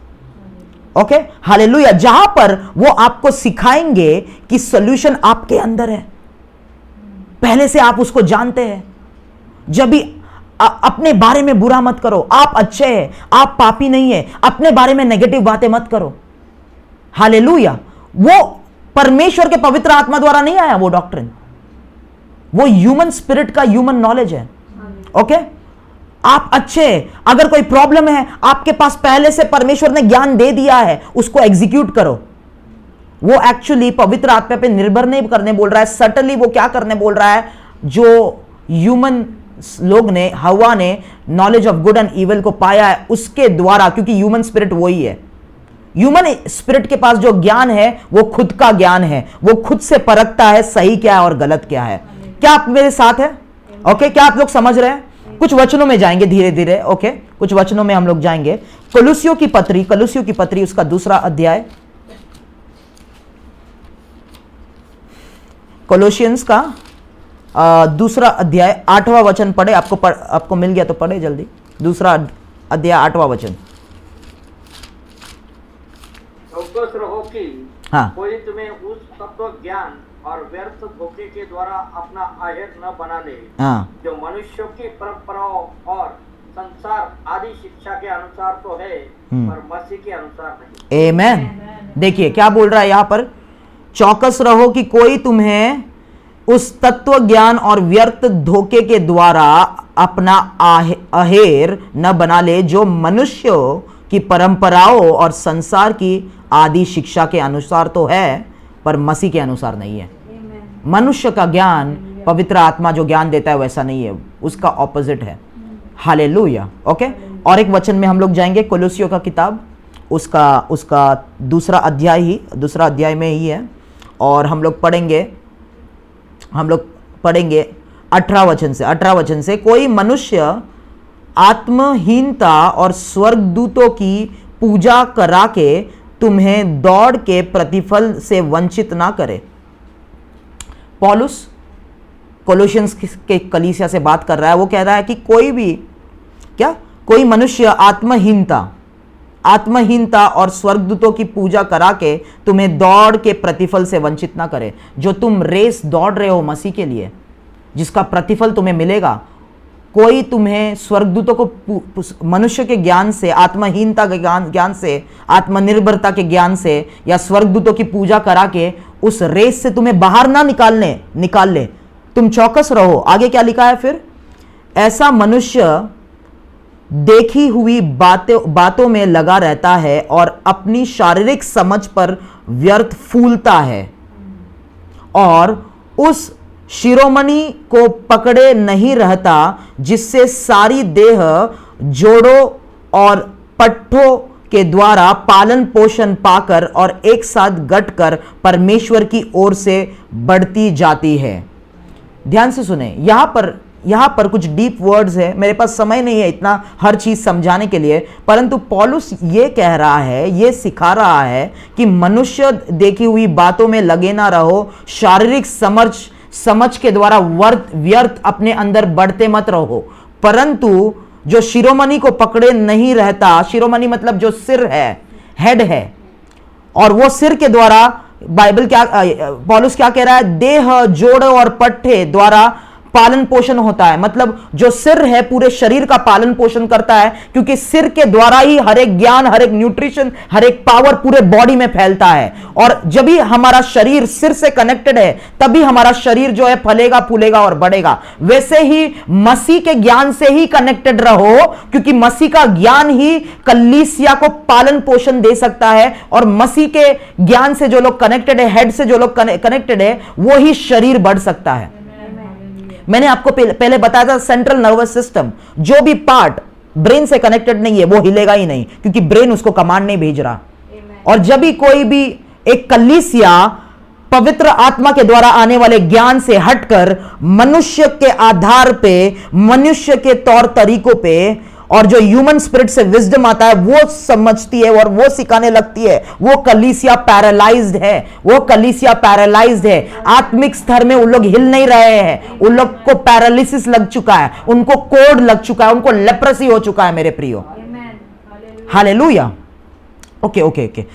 Speaker 1: Okay, hallelujah. जहां पर वो आपको सिखाएंगे कि सॉल्यूशन आपके अंदर है, पहले से आप उसको जानते हैं। जब भी अपने बारे में बुरा मत करो, आप अच्छे हैं, आप पापी नहीं है, अपने बारे में नेगेटिव बातें मत करो। हालेलुया। वो परमेश्वर के पवित्र आत्मा द्वारा नहीं आया वो डॉक्ट्रिन, वो ह्यूमन स्पिरिट का ह्यूमन नॉलेज है। ओके, आप अच्छे, अगर कोई प्रॉब्लम है आपके पास पहले से परमेश्वर ने ज्ञान दे दिया है, उसको एग्जीक्यूट करो। वो एक्चुअली पवित्र आत्मा पे निर्भर नहीं करने बोल रहा है, सटली वो क्या करने बोल रहा है? जो ह्यूमन लोग ने, हवा ने knowledge of good and evil को पाया है उसके द्वारा, क्योंकि ह्यूमन स्पिरिट वही है। ह्यूमन स्पिरिट के पास जो ज्ञान है वो खुद का ज्ञान है, वो खुद से परखता है सही क्या है और गलत क्या है। क्या आप मेरे साथ है? ओके, क्या आप लोग समझ रहे हैं? कुछ वचनों में जाएंगे धीरे धीरे। ओके, कुछ वचनों में हम लोग जाएंगे। कोलोसियों की पत्री उसका दूसरा अध्याय, कोलोशियंस का दूसरा अध्याय 8वां वचन पढ़े। आपको मिल गया तो पढ़े जल्दी। दूसरा अध्याय 8वां वचन।
Speaker 2: चौकस रहो कि
Speaker 1: हाँ,
Speaker 2: कोई तुम्हें उस तत्व ज्ञान और व्यर्थ धोखे के द्वारा अपना आहेर न बना ले,
Speaker 1: हाँ,
Speaker 2: जो मनुष्यों की परंपराओं और संसार आदि शिक्षा के अनुसार तो है, पर मसीह के अनुसार नहीं। आमेन।
Speaker 1: देखिए क्या बोल रहा है यहां पर? चौकस रहो कि कोई तुम्हें उस तत्व ज्ञान और व्यर्थ धोखे के द्वारा अपना आहेर न बना ले, जो मनुष्यों की परंपराओं और संसार की आदि शिक्षा के अनुसार तो है, पर मसीह के अनुसार नहीं है। मनुष्य का ज्ञान, पवित्र आत्मा जो ज्ञान देता है वैसा नहीं है, उसका ऑपोजिट है। हालेलुया। ओके, और एक वचन में हम लोग जाएंगे, कोलोसियों का किताब, उसका दूसरा अध्याय में ही है, और हम लोग पढ़ेंगे 18 वचन से। कोई मनुष्य आत्महीनता और स्वर्गदूतों की पूजा करा के तुम्हें दौड़ के प्रतिफल से वंचित ना करे। पौलुस कोलोशियंस के कलीसिया से बात कर रहा है। वो कह रहा है कि कोई मनुष्य आत्महीनता और स्वर्गदूतों की पूजा करा के तुम्हें दौड़ के प्रतिफल से वंचित ना करे। जो तुम रेस दौड़ रहे हो मसीह के लिए, जिसका प्रतिफल तुम्हें मिलेगा, कोई तुम्हें स्वर्गदूतों को मनुष्य के ज्ञान से, आत्महीनता के ज्ञान से, आत्मनिर्भरता के ज्ञान से या स्वर्गदूतों की पूजा करा के उस रेस से तुम्हें बाहर ना निकाल ले। तुम चौकस रहो। आगे क्या लिखा है फिर? ऐसा मनुष्य देखी हुई बातों में लगा रहता है और अपनी शारीरिक समझ पर व्यर्थ फूलता है, और उस शिरोमणि को पकड़े नहीं रहता, जिससे सारी देह जोड़ों और पट्टों के द्वारा पालन पोषण पाकर और एक साथ गठकर परमेश्वर की ओर से बढ़ती जाती है। ध्यान से सुने, यहां पर कुछ डीप वर्ड्स है। मेरे पास समय नहीं है इतना हर चीज समझाने के लिए, परंतु पौलुस ये कह रहा है, ये सिखा रहा है कि मनुष्य देखी हुई बातों में लगे ना रहो, शारीरिक समझ के द्वारा व्यर्थ अपने अंदर बढ़ते मत रहो, परंतु जो शिरोमणि को पकड़े नहीं रहता, शिरोमणि मतलब जो सिर है, हेड है, और वो सिर के द्वारा बाइबल क्या, पौलुस क्या कह रहा है? देह, जोड़ और पट्टे द्वारा पालन पोषण होता है। मतलब जो सिर है पूरे शरीर का पालन पोषण करता है, क्योंकि सिर के द्वारा ही हर एक ज्ञान, हर एक न्यूट्रिशन, हर एक पावर पूरे बॉडी में फैलता है। और जब भी हमारा शरीर सिर से कनेक्टेड है, तभी हमारा शरीर जो है फलेगा, फूलेगा और बढ़ेगा। वैसे ही मसीह के ज्ञान से ही कनेक्टेड रहो, क्योंकि मसीह का ज्ञान ही कलीसिया को पालन पोषण दे सकता है। और मसीह के ज्ञान से जो लोग कनेक्टेड है, हेड से जो लोग कनेक्टेड है, वो ही शरीर बढ़ सकता है। मैंने आपको पहले बताया था, सेंट्रल नर्वस सिस्टम, जो भी पार्ट ब्रेन से कनेक्टेड नहीं है वो हिलेगा ही नहीं, क्योंकि ब्रेन उसको कमांड नहीं भेज रहा। और जब भी कोई भी एक कलीसिया पवित्र आत्मा के द्वारा आने वाले ज्ञान से हटकर मनुष्य के आधार पे, मनुष्य के तौर तरीकों पे, और जो ह्यूमन स्पिरिट से विजडम आता है वो समझती है और वो सिखाने लगती है, वो कलीसिया पैरालाइज्ड है। वो कलीसिया पैरालाइज्ड है। आत्मिक स्तर में उन लोग हिल नहीं रहे हैं, उन लोग को पैरालिसिस लग चुका है, उनको कोड लग चुका है, उनको लेप्रेसी हो चुका है मेरे प्रियो। हालेलुया। ओके ओके ओके,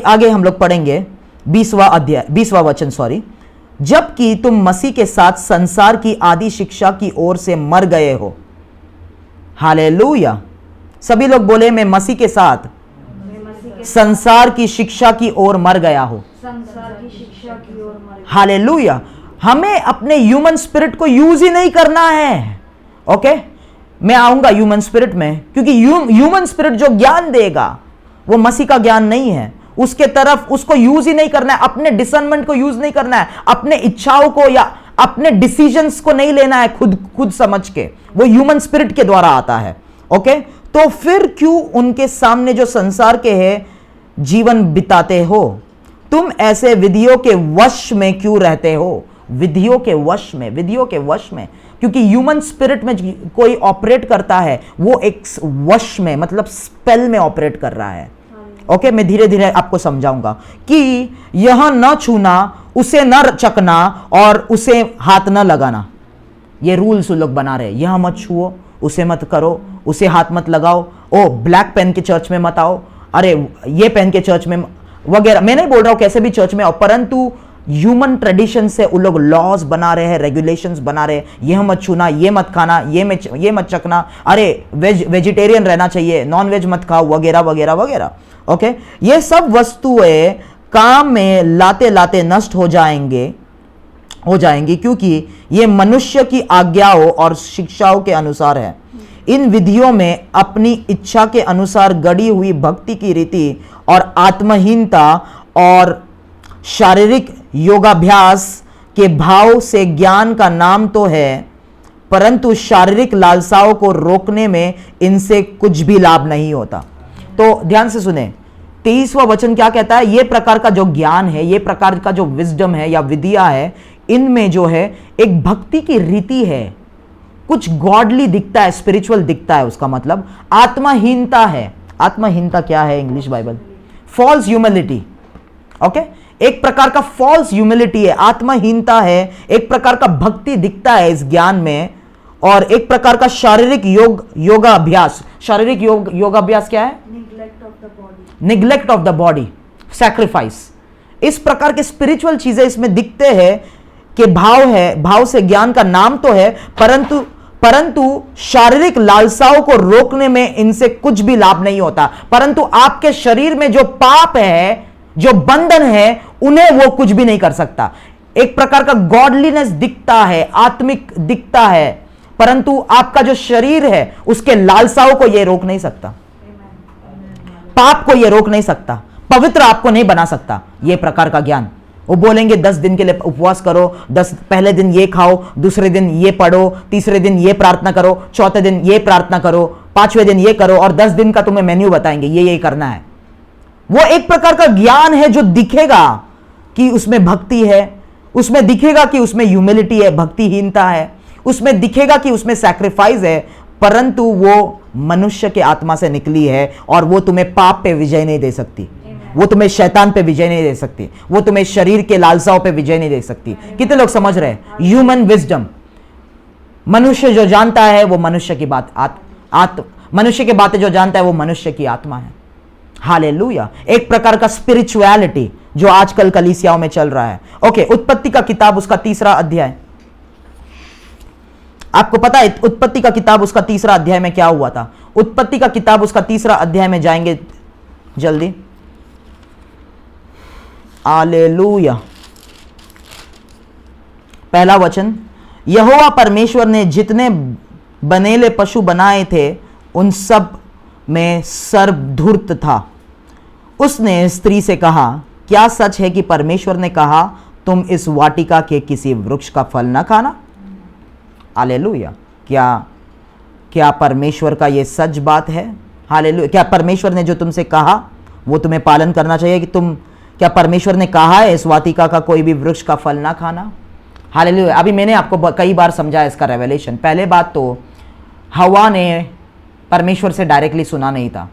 Speaker 1: आगे हम लोग पढ़ेंगे 20वां वचन, सॉरी। जबकि तुम मसीह के साथ संसार की आदि शिक्षा की ओर से मर गए हो। हालेलुया। सभी लोग बोले, मैं मसीह के साथ संसार की शिक्षा की ओर मर गया हूं। हालेलुया। हमें अपने ह्यूमन स्पिरिट को यूज ही नहीं करना है। ओके, मैं आऊंगा ह्यूमन स्पिरिट में, क्योंकि ह्यूमन स्पिरिट जो ज्ञान देगा वो मसीह का ज्ञान नहीं है। उसके तरफ उसको यूज ही नहीं करना है, अपने डिसर्नमेंट को यूज नहीं करना है, अपने इच्छाओं को या अपने डिसीजंस को नहीं लेना है खुद समझ के। वो ह्यूमन स्पिरिट के द्वारा आता है। ओके, तो फिर क्यों उनके सामने जो संसार के है जीवन बिताते हो? तुम ऐसे विधियों के वश में क्यों रहते हो? विधियों के वश में, विधियों के वश में, क्योंकि ह्यूमन स्पिरिट में कोई ऑपरेट करता है वो एक वश में, मतलब स्पेल में ऑपरेट कर रहा है। ओके, मैं धीरे धीरे आपको समझाऊंगा कि यह न छूना, उसे न चखना और उसे हाथ न लगाना। ये रूल्स लोग बना रहे हैं। यह मत छुओ, उसे मत करो, उसे हाथ मत लगाओ, ओ ब्लैक पेन के चर्च में मत आओ, अरे ये पेन के चर्च में वगैरह। मैं नहीं बोल रहा हूं कैसे भी चर्च में आओ, परंतु ह्यूमन ट्रेडिशन से उन लोग लॉज बना रहे हैं, रेगुलेशंस बना रहे हैं। यह मत छूना, ये मत खाना, ये मत चखना, अरे वेजिटेरियन रहना चाहिए, नॉन वेज मत खाओ, वगैरह वगैरह वगैरह। ओके, ये सब वस्तुएं काम में लाते लाते नष्ट हो जाएंगी, क्योंकि ये मनुष्य की आज्ञाओं और शिक्षाओं के अनुसार है। इन विधियों में अपनी इच्छा के अनुसार गढ़ी हुई भक्ति की रीति और आत्महीनता और शारीरिक योगाभ्यास के भाव से ज्ञान का नाम तो है, परंतु शारीरिक लालसाओं को रोकने में इनसे कुछ भी लाभ नहीं होता। तो ध्यान से सुने, 23वां वचन क्या कहता है? ये प्रकार का जो ज्ञान है, ये प्रकार का जो विजडम है या विधिया है, इनमें जो है एक भक्ति की रीति है, कुछ गॉडली दिखता है, स्पिरिचुअल दिखता है। उसका मतलब आत्महीनता है। आत्महीनता क्या है English Bible? False humility. Okay, एक प्रकार का फॉल्स ह्यूमिलिटी है, आत्महीनता है, एक प्रकार का भक्ति दिखता है इस ज्ञान में, और एक प्रकार का शारीरिक योगाभ्यास। शारीरिक योगाभ्यास क्या है? Neglect of the body, sacrifice. इस प्रकार के स्पिरिचुअल चीजें इसमें दिखते हैं कि भाव है, भाव से ज्ञान का नाम तो है, परंतु शारीरिक लालसाओं को रोकने में इनसे कुछ भी लाभ नहीं होता। परंतु आपके शरीर में जो पाप है, जो बंधन है, उन्हें वो कुछ भी नहीं कर सकता। एक प्रकार का गॉडलीनेस दिखता है, आत्मिक दिखता है, परंतु आपका जो शरीर है उसके लालसाओं को यह रोक नहीं सकता, पाप को यह रोक नहीं सकता, पवित्र आपको नहीं बना सकता। यह प्रकार का ज्ञान। वो बोलेंगे 10 दिन के लिए उपवास करो, पहले दिन ये खाओ, दूसरे दिन ये पढ़ो, तीसरे दिन ये प्रार्थना करो, चौथे दिन ये प्रार्थना करो, 5वें दिन ये करो, और 10 दिन का तुम्हें मेन्यू बताएंगे, ये करना है। वो एक प्रकार का ज्ञान है जो दिखेगा कि उसमें भक्ति है, उसमें दिखेगा कि उसमें ह्यूमिलिटी है, भक्तिहीनता है, उसमें दिखेगा कि उसमें सैक्रिफाइस है, परंतु वो मनुष्य के आत्मा से निकली है और वो तुम्हें पाप पे विजय नहीं दे सकती, वो तुम्हें शैतान पे विजय नहीं दे सकती, वो तुम्हें शरीर के लालसाओं पे विजय नहीं दे सकती। कितने लोग समझ रहे हैं? Human wisdom. मनुष्य जो जानता है वो मनुष्य की बात, मनुष्य की बातें जो जानता है वो मनुष्य की आत्मा है। हालेलुया। एक प्रकार का स्पिरिचुअलिटी जो आजकल कलीसियाओं में चल रहा है। ओके, उत्पत्ति का किताब उसका 3रा अध्याय। आपको पता है उत्पत्ति का किताब उसका 3रा अध्याय में क्या हुआ था? उत्पत्ति का किताब उसका 3रा अध्याय में जाएंगे जल्दी। हालेलुया। पहला वचन, यहोवा परमेश्वर ने जितने बनेले पशु बनाए थे उन सब में सर्वधूर्त था। उसने स्त्री से कहा, क्या सच है कि परमेश्वर ने कहा तुम इस वाटिका के किसी वृक्ष का फल न खाना? हालेलुया। क्या परमेश्वर का ये सच बात है? हालेलुया। क्या परमेश्वर ने जो तुमसे कहा वो तुम्हें पालन करना चाहिए कि क्या परमेश्वर ने कहा है इस वाटिका का कोई भी वृक्ष का फल ना खाना? हालेलुया। अभी मैंने आपको कई बार समझाया इसका रेवलेशन। पहले बात तो हवा ने परमेश्वर से डायरेक्टली सुना नहीं था,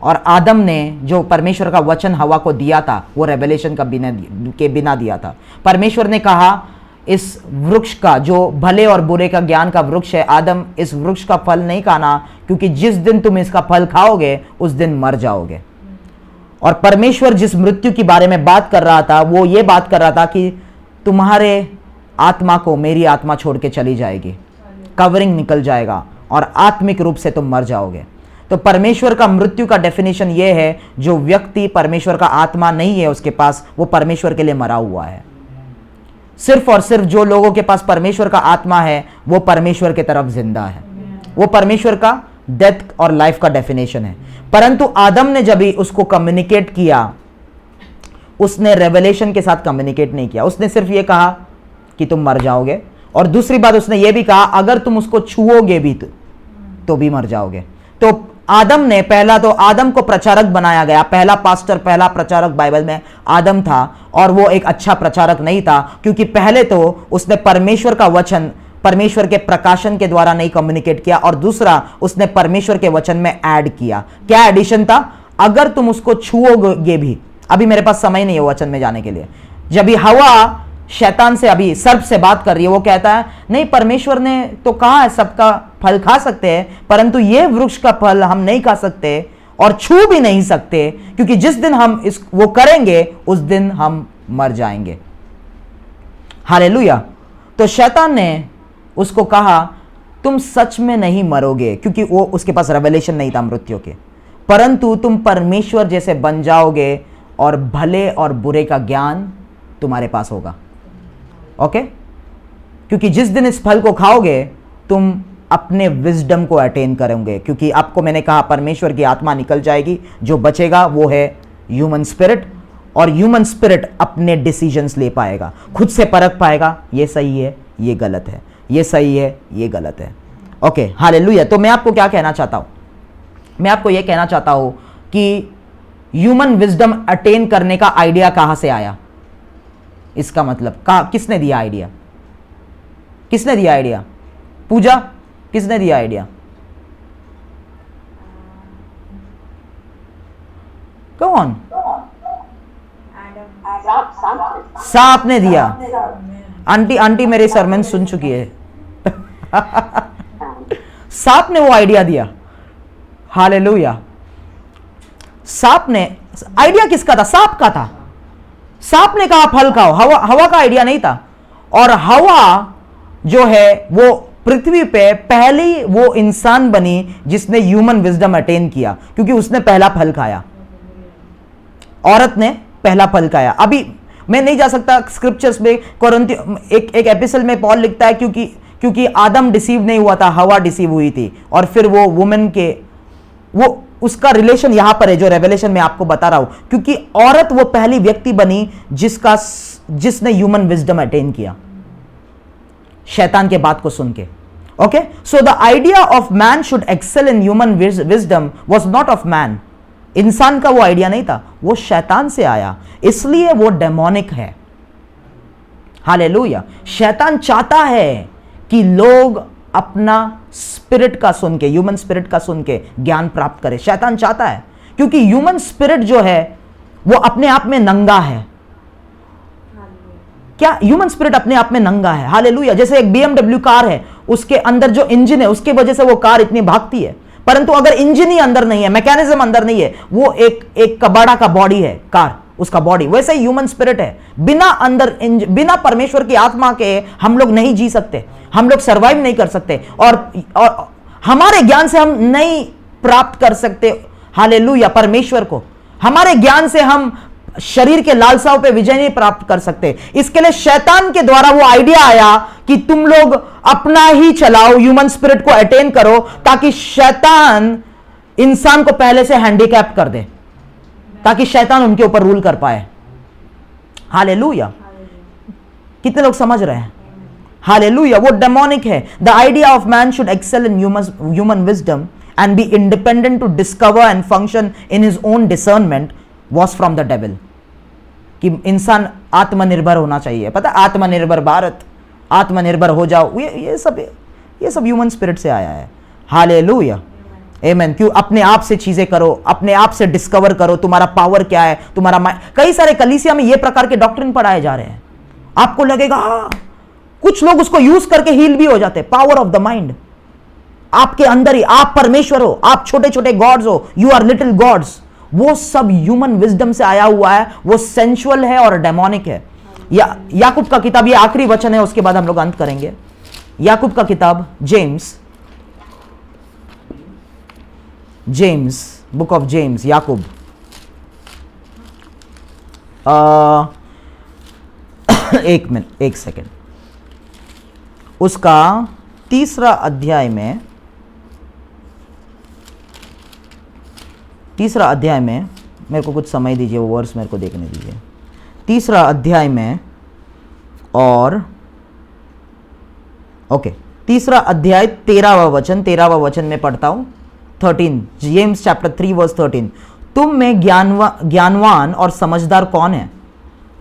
Speaker 1: और आदम ने जो परमेश्वर का वचन हवा को दिया था वो रेवलेशन के बिना दिया था। परमेश्वर ने कहा इस वृक्ष का, जो भले और बुरे का ज्ञान का वृक्ष है, आदम इस वृक्ष का फल नहीं खाना, क्योंकि जिस दिन तुम इसका फल खाओगे उस दिन मर जाओगे। और परमेश्वर जिस मृत्यु के बारे में बात कर रहा था वो ये बात कर रहा था कि तुम्हारे आत्मा को मेरी आत्मा छोड़ के चली जाएगी, कवरिंग निकल जाएगा और आत्मिक रूप से तुम मर जाओगे। तो परमेश्वर का मृत्यु का डेफिनेशन ये है, जो व्यक्ति परमेश्वर का आत्मा नहीं है उसके पास, वो परमेश्वर के लिए मरा हुआ है। सिर्फ और सिर्फ जो लोगों के पास परमेश्वर का आत्मा है वो परमेश्वर की तरफ जिंदा है। वो परमेश्वर का डेथ और लाइफ का डेफिनेशन है। परंतु आदम ने जब भी उसको कम्युनिकेट किया, उसने रेवलेशन के साथ कम्युनिकेट नहीं किया। उसने सिर्फ ये कहा कि तुम मर जाओगे, और दूसरी बात उसने ये भी कहा अगर तुम उसको छुओगे भी तो भी मर जाओगे। तो आदम ने, पहला तो आदम को प्रचारक बनाया गया। पहला पास्टर, पहला प्रचारक बाइबल में आदम था, और वो एक अच्छा प्रचारक नहीं था, क्योंकि पहले तो उसने परमेश्वर का वचन परमेश्वर के प्रकाशन के द्वारा नहीं कम्युनिकेट किया, और दूसरा उसने परमेश्वर के वचन में ऐड किया। क्या एडिशन था? अगर तुम उसको छुओगे भी। अभी मेरे पास समय नहीं है वचन में जाने के लिए। जब भी हवा शैतान से, अभी सर्प से बात कर रही है, वो कहता है नहीं, परमेश्वर ने तो कहा है सबका फल खा सकते हैं, परंतु ये वृक्ष का फल हम नहीं खा सकते और छू भी नहीं सकते, क्योंकि जिस दिन हम वो करेंगे उस दिन हम मर जाएंगे। हालेलुया। तो शैतान ने उसको कहा तुम सच में नहीं मरोगे, क्योंकि वो उसके पास रेवलेशन नहीं था मृत्यु के, परंतु तुम परमेश्वर जैसे बन जाओगे और भले और बुरे का ज्ञान तुम्हारे पास होगा। ओके? क्योंकि जिस दिन इस फल को खाओगे तुम अपने विजडम को अटेन करोगे, क्योंकि आपको मैंने कहा परमेश्वर की आत्मा निकल जाएगी, जो बचेगा वो है ह्यूमन स्पिरिट, और ह्यूमन स्पिरिट अपने डिसीजंस ले पाएगा, खुद से परख पाएगा ये सही है ये गलत है, ये सही है ये गलत है। Okay, hallelujah. तो मैं आपको क्या कहना चाहता हूं? मैं आपको यह कहना चाहता हूं कि ह्यूमन विजडम अटेन करने का आइडिया कहां से आया? इसका मतलब किसने दिया आइडिया? किसने दिया आइडिया? पूजा, किसने दिया आइडिया? कौन? सांप ने दिया। आंटी मेरे सरमन सुन चुकी है। सांप ने वो आइडिया दिया। हालेलुया। सांप ने, आइडिया किसका था? सांप का था। सांप ने कहा फल खाओ। हवा का आइडिया नहीं था। और हवा जो है वो पृथ्वी पे पहली वो इंसान बनी जिसने ह्यूमन विजडम अटेन किया, क्योंकि उसने पहला फल खाया। औरत ने पहला फल खाया। अभी मैं नहीं जा सकता स्क्रिप्चर्स में, एक एपिसोड में पॉल लिखता है क्योंकि आदम डिसीव नहीं हुआ था, हवा डिसीव हुई थी, और फिर वो वुमेन के, वो उसका रिलेशन यहां पर है जो रेवलेशन में आपको बता रहा हूं, क्योंकि औरत वो पहली व्यक्ति बनी जिसने ह्यूमन विजडम अटेन किया शैतान के बात को सुन के। Okay, so the idea of man should excel in human wisdom was not of man. इंसान का वो आइडिया नहीं था, वो शैतान से आया, इसलिए वो डेमोनिक है। हालेलुया। शैतान चाहता है कि लोग अपना स्पिरिट का सुन के, ह्यूमन स्पिरिट का सुन के ज्ञान प्राप्त करे। शैतान चाहता है, क्योंकि ह्यूमन स्पिरिट जो है वो अपने आप में नंगा है। क्या ह्यूमन स्पिरिट अपने आप में नंगा है? हालेलुया। जैसे एक BMW कार है, उसके अंदर जो इंजन है उसके वजह से वो कार इतनी भागती है, परंतु अगर इंजन ही अंदर नहीं है, मैकेनिज्म अंदर नहीं है, वो एक कबाड़ा का बॉडी है, कार उसका बॉडी, वैसे ही ह्यूमन स्पिरिट है। बिना परमेश्वर की आत्मा के हम लोग नहीं जी सकते, हम लोग सरवाइव नहीं कर सकते, और हमारे ज्ञान से हम नहीं प्राप्त कर सकते हालेलुया परमेश्वर को। हमारे ज्ञान से हम शरीर के लालसाओं पे विजय नहीं प्राप्त कर सकते। इसके लिए शैतान के द्वारा वो आइडिया आया कि तुम लोग अपना ही चलाओ, ह्यूमन स्पिरिट को अटेन करो, ताकि शैतान इंसान को पहले से हैंडीकैप कर दे, ताकि शैतान उनके ऊपर रूल कर पाए। हालेलुया, कितने लोग समझ रहे हैं? हालेलुया, वो डेमोनिक है। The idea of man should excel in human wisdom and be independent to discover and function in his own discernment was from the devil। कि इंसान आत्मनिर्भर होना चाहिए। पता है, आत्मनिर्भर भारत, आत्मनिर्भर हो जाओ, ये सब ह्यूमन स्पिरिट से आया है। हालेलुया, आमेन। क्यों? अपने आप से चीजें करो, अपने आप से डिस्कवर करो तुम्हारा पावर क्या है, तुम्हारा माइंड। कई सारे कलीसिया में ये प्रकार के डॉक्ट्रिन पढ़ाए जा रहे हैं, आपको लगेगा कुछ लोग उसको यूज करके हील भी हो जाते। पावर ऑफ द माइंड आपके अंदर ही, आप परमेश्वर हो, आप छोटे छोटे गॉड्स हो, यू आर लिटिल गॉड्स। वो सब ह्यूमन विजडम से आया हुआ है, वो सेंसुअल है और डेमोनिक है। याकूब का किताब, ये आखिरी वचन है, उसके बाद हम लोग अंत करेंगे। याकूब का किताब, जेम्स, बुक ऑफ जेम्स, याकूब, एक सेकेंड, उसका तीसरा अध्याय में मेरे को कुछ समय दीजिए, वो वर्स मेरे को देखने दीजिए। तीसरा अध्याय में, और ओके, तीसरा अध्याय 13वां वचन में पढ़ता हूं। 13, जेम्स चैप्टर 3 वर्स 13। तुम में ज्ञानवान और समझदार कौन है?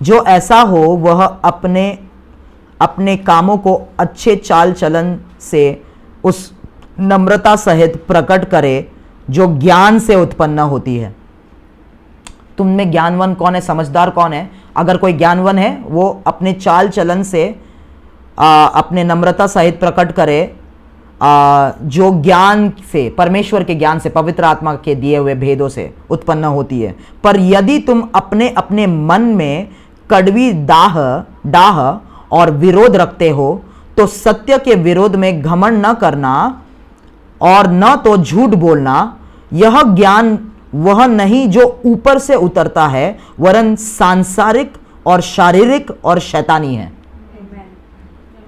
Speaker 1: जो ऐसा हो वह अपने कामों को अच्छे चाल चलन से उस नम्रता सहित प्रकट करे जो ज्ञान से उत्पन्न होती है। तुम में ज्ञानवान कौन है, समझदार कौन है? अगर कोई ज्ञानवान है, वो अपने चाल चलन से अपने नम्रता सहित प्रकट करे जो ज्ञान से, परमेश्वर के ज्ञान से, पवित्र आत्मा के दिए हुए भेदों से उत्पन्न होती है। पर यदि तुम अपने अपने मन में कड़वी डाह और विरोध रखते हो, तो सत्य के विरोध में घमंड न करना और न तो झूठ बोलना। यह ज्ञान वह नहीं जो ऊपर से उतरता है, वरन सांसारिक और शारीरिक और शैतानी है।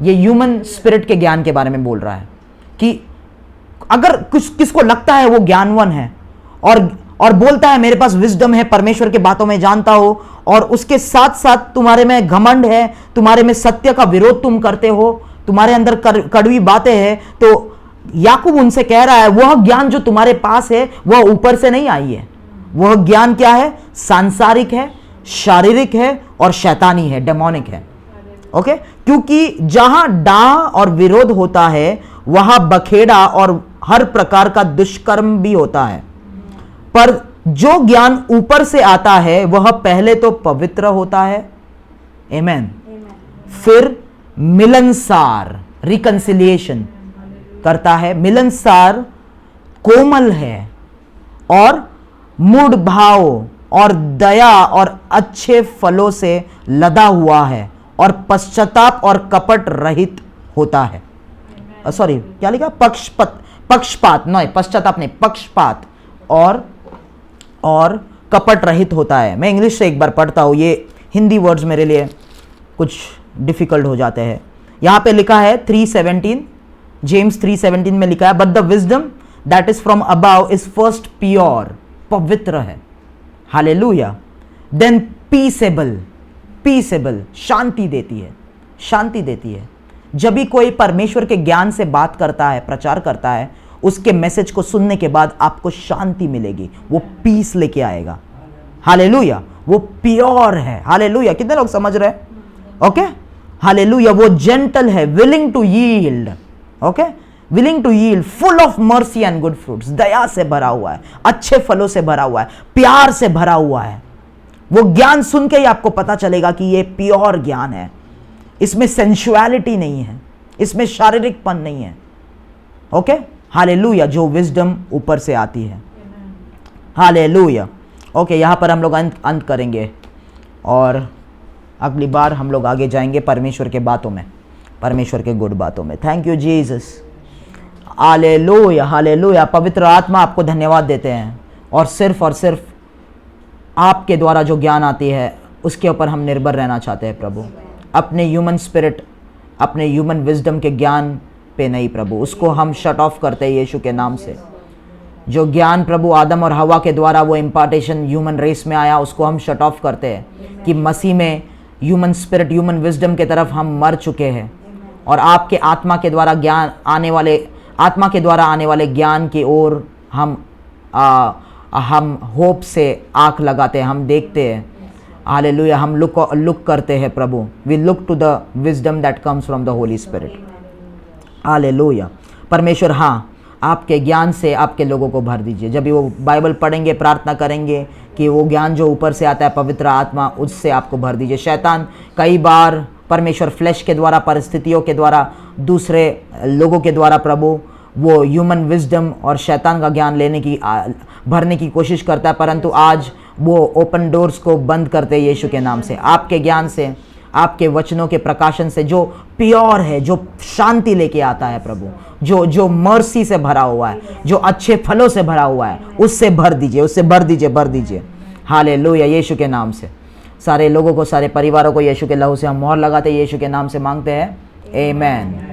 Speaker 1: ये ह्यूमन स्पिरिट के ज्ञान के बारे में बोल रहा है कि अगर किसको लगता है वो ज्ञानवान है और बोलता है मेरे पास विजडम है, परमेश्वर के बातों में जानता हो, और उसके साथ साथ तुम्हारे में घमंड है, तुम्हारे में सत्य का विरोध तुम करते हो, तुम्हारे अंदर कड़वी बातें हैं, तो याकूब उनसे कह रहा है वह ज्ञान जो तुम्हारे पास है वह ऊपर से नहीं आई है। वह ज्ञान क्या है? सांसारिक है, शारीरिक है और शैतानी है, डेमोनिक है। ओके, क्योंकि जहां डाह और विरोध होता है वहां बखेड़ा और हर प्रकार का दुष्कर्म भी होता है। पर जो ज्ञान ऊपर से आता है वह पहले तो पवित्र होता है, आमेन, फिर मिलनसार, रिकंसिलिएशन करता है, मिलनसार, कोमल है और मूढ़ भाव और दया और अच्छे फलों से लदा हुआ है और पश्चाताप और कपट रहित होता है। सॉरी, क्या लिखा? पक्षपात नहीं, पश्चाताप नहीं, पक्षपात और कपट रहित होता है। मैं इंग्लिश से एक बार पढ़ता हूं, ये हिंदी वर्ड्स मेरे लिए कुछ डिफिकल्ट हो जाते हैं। यहां पे लिखा है 3:17, जेम्स 3:17 में लिखा है, but the wisdom that is from above is first pure, पवित्र है, हालेलुया, देन पीसेबल, शांति देती है। जब भी कोई परमेश्वर के ज्ञान से बात करता है, प्रचार करता है, उसके मैसेज को सुनने के बाद आपको शांति मिलेगी, वो पीस लेके आएगा, हालेलुया, वो प्योर है, हालेलुया। कितने लोग समझ रहे हैं? Okay, hallelujah. वो जेंटल है, willing to yield, okay, willing to yield, full of mercy and good fruits, दया से भरा हुआ है, अच्छे फलों से भरा हुआ है, प्यार से भरा हुआ है। वो ज्ञान सुन के ही आपको पता चलेगा कि ये प्योर ज्ञान है, इसमें सेंसुअलिटी नहीं है, इसमें शारीरिकपन नहीं है। ओके, हालेलुया, जो विजडम ऊपर से आती है। हालेलुया। ओके, यहाँ पर हम लोग अंत करेंगे और अगली बार हम लोग आगे जाएंगे परमेश्वर के बातों में, परमेश्वर के गुड बातों में। Thank you Jesus. Hallelujah, hallelujah. पवित्र आत्मा आपको धन्यवाद देते हैं और सिर्फ आपके द्वारा जो ज्ञान आती है उसके ऊपर हम निर्भर रहना चाहते हैं प्रभु। अपने ह्यूमन स्पिरिट, अपने ह्यूमन विजडम के ज्ञान पे नहीं प्रभु, उसको हम शट ऑफ करते हैं यीशु के नाम से। जो ज्ञान प्रभु आदम और हवा के द्वारा वो इम्पार्टेशन ह्यूमन रेस में आया, उसको हम शट ऑफ करते हैं कि मसीह में ह्यूमन स्पिरिट, ह्यूमन विजडम के तरफ हम मर चुके हैं और आपके आत्मा के द्वारा आने वाले ज्ञान की ओर हम होप से आंख लगाते हैं, हम देखते हैं। हालेलुया। हम लुक करते हैं प्रभु। We look to the wisdom that comes from the Holy Spirit. Hallelujah. परमेश्वर हाँ, आपके ज्ञान से आपके लोगों को भर दीजिए। जब भी वो बाइबल पढ़ेंगे, प्रार्थना करेंगे कि वो ज्ञान जो ऊपर से आता है, पवित्र आत्मा, उससे आपको भर दीजिए। शैतान कई बार परमेश्वर फ्लैश के द्वारा, परिस्थितियों के द्वारा, दूसरे लोगों के द्वारा प्रभु वो ह्यूमन विजडम और शैतान का ज्ञान भरने की कोशिश करता है, परंतु आज वो ओपन डोर्स को बंद करते हैं यीशु के नाम से। आपके ज्ञान से, आपके वचनों के प्रकाशन से जो प्योर है, जो शांति लेके आता है प्रभु, जो मर्सी से भरा हुआ है, जो अच्छे फलों से भरा हुआ है, उससे भर दीजिए। हालेलुया। यीशु के नाम से सारे लोगों को, सारे परिवारों को यीशु के लहू से हम मोहर लगाते, यीशु के नाम से मांगते हैं, आमीन।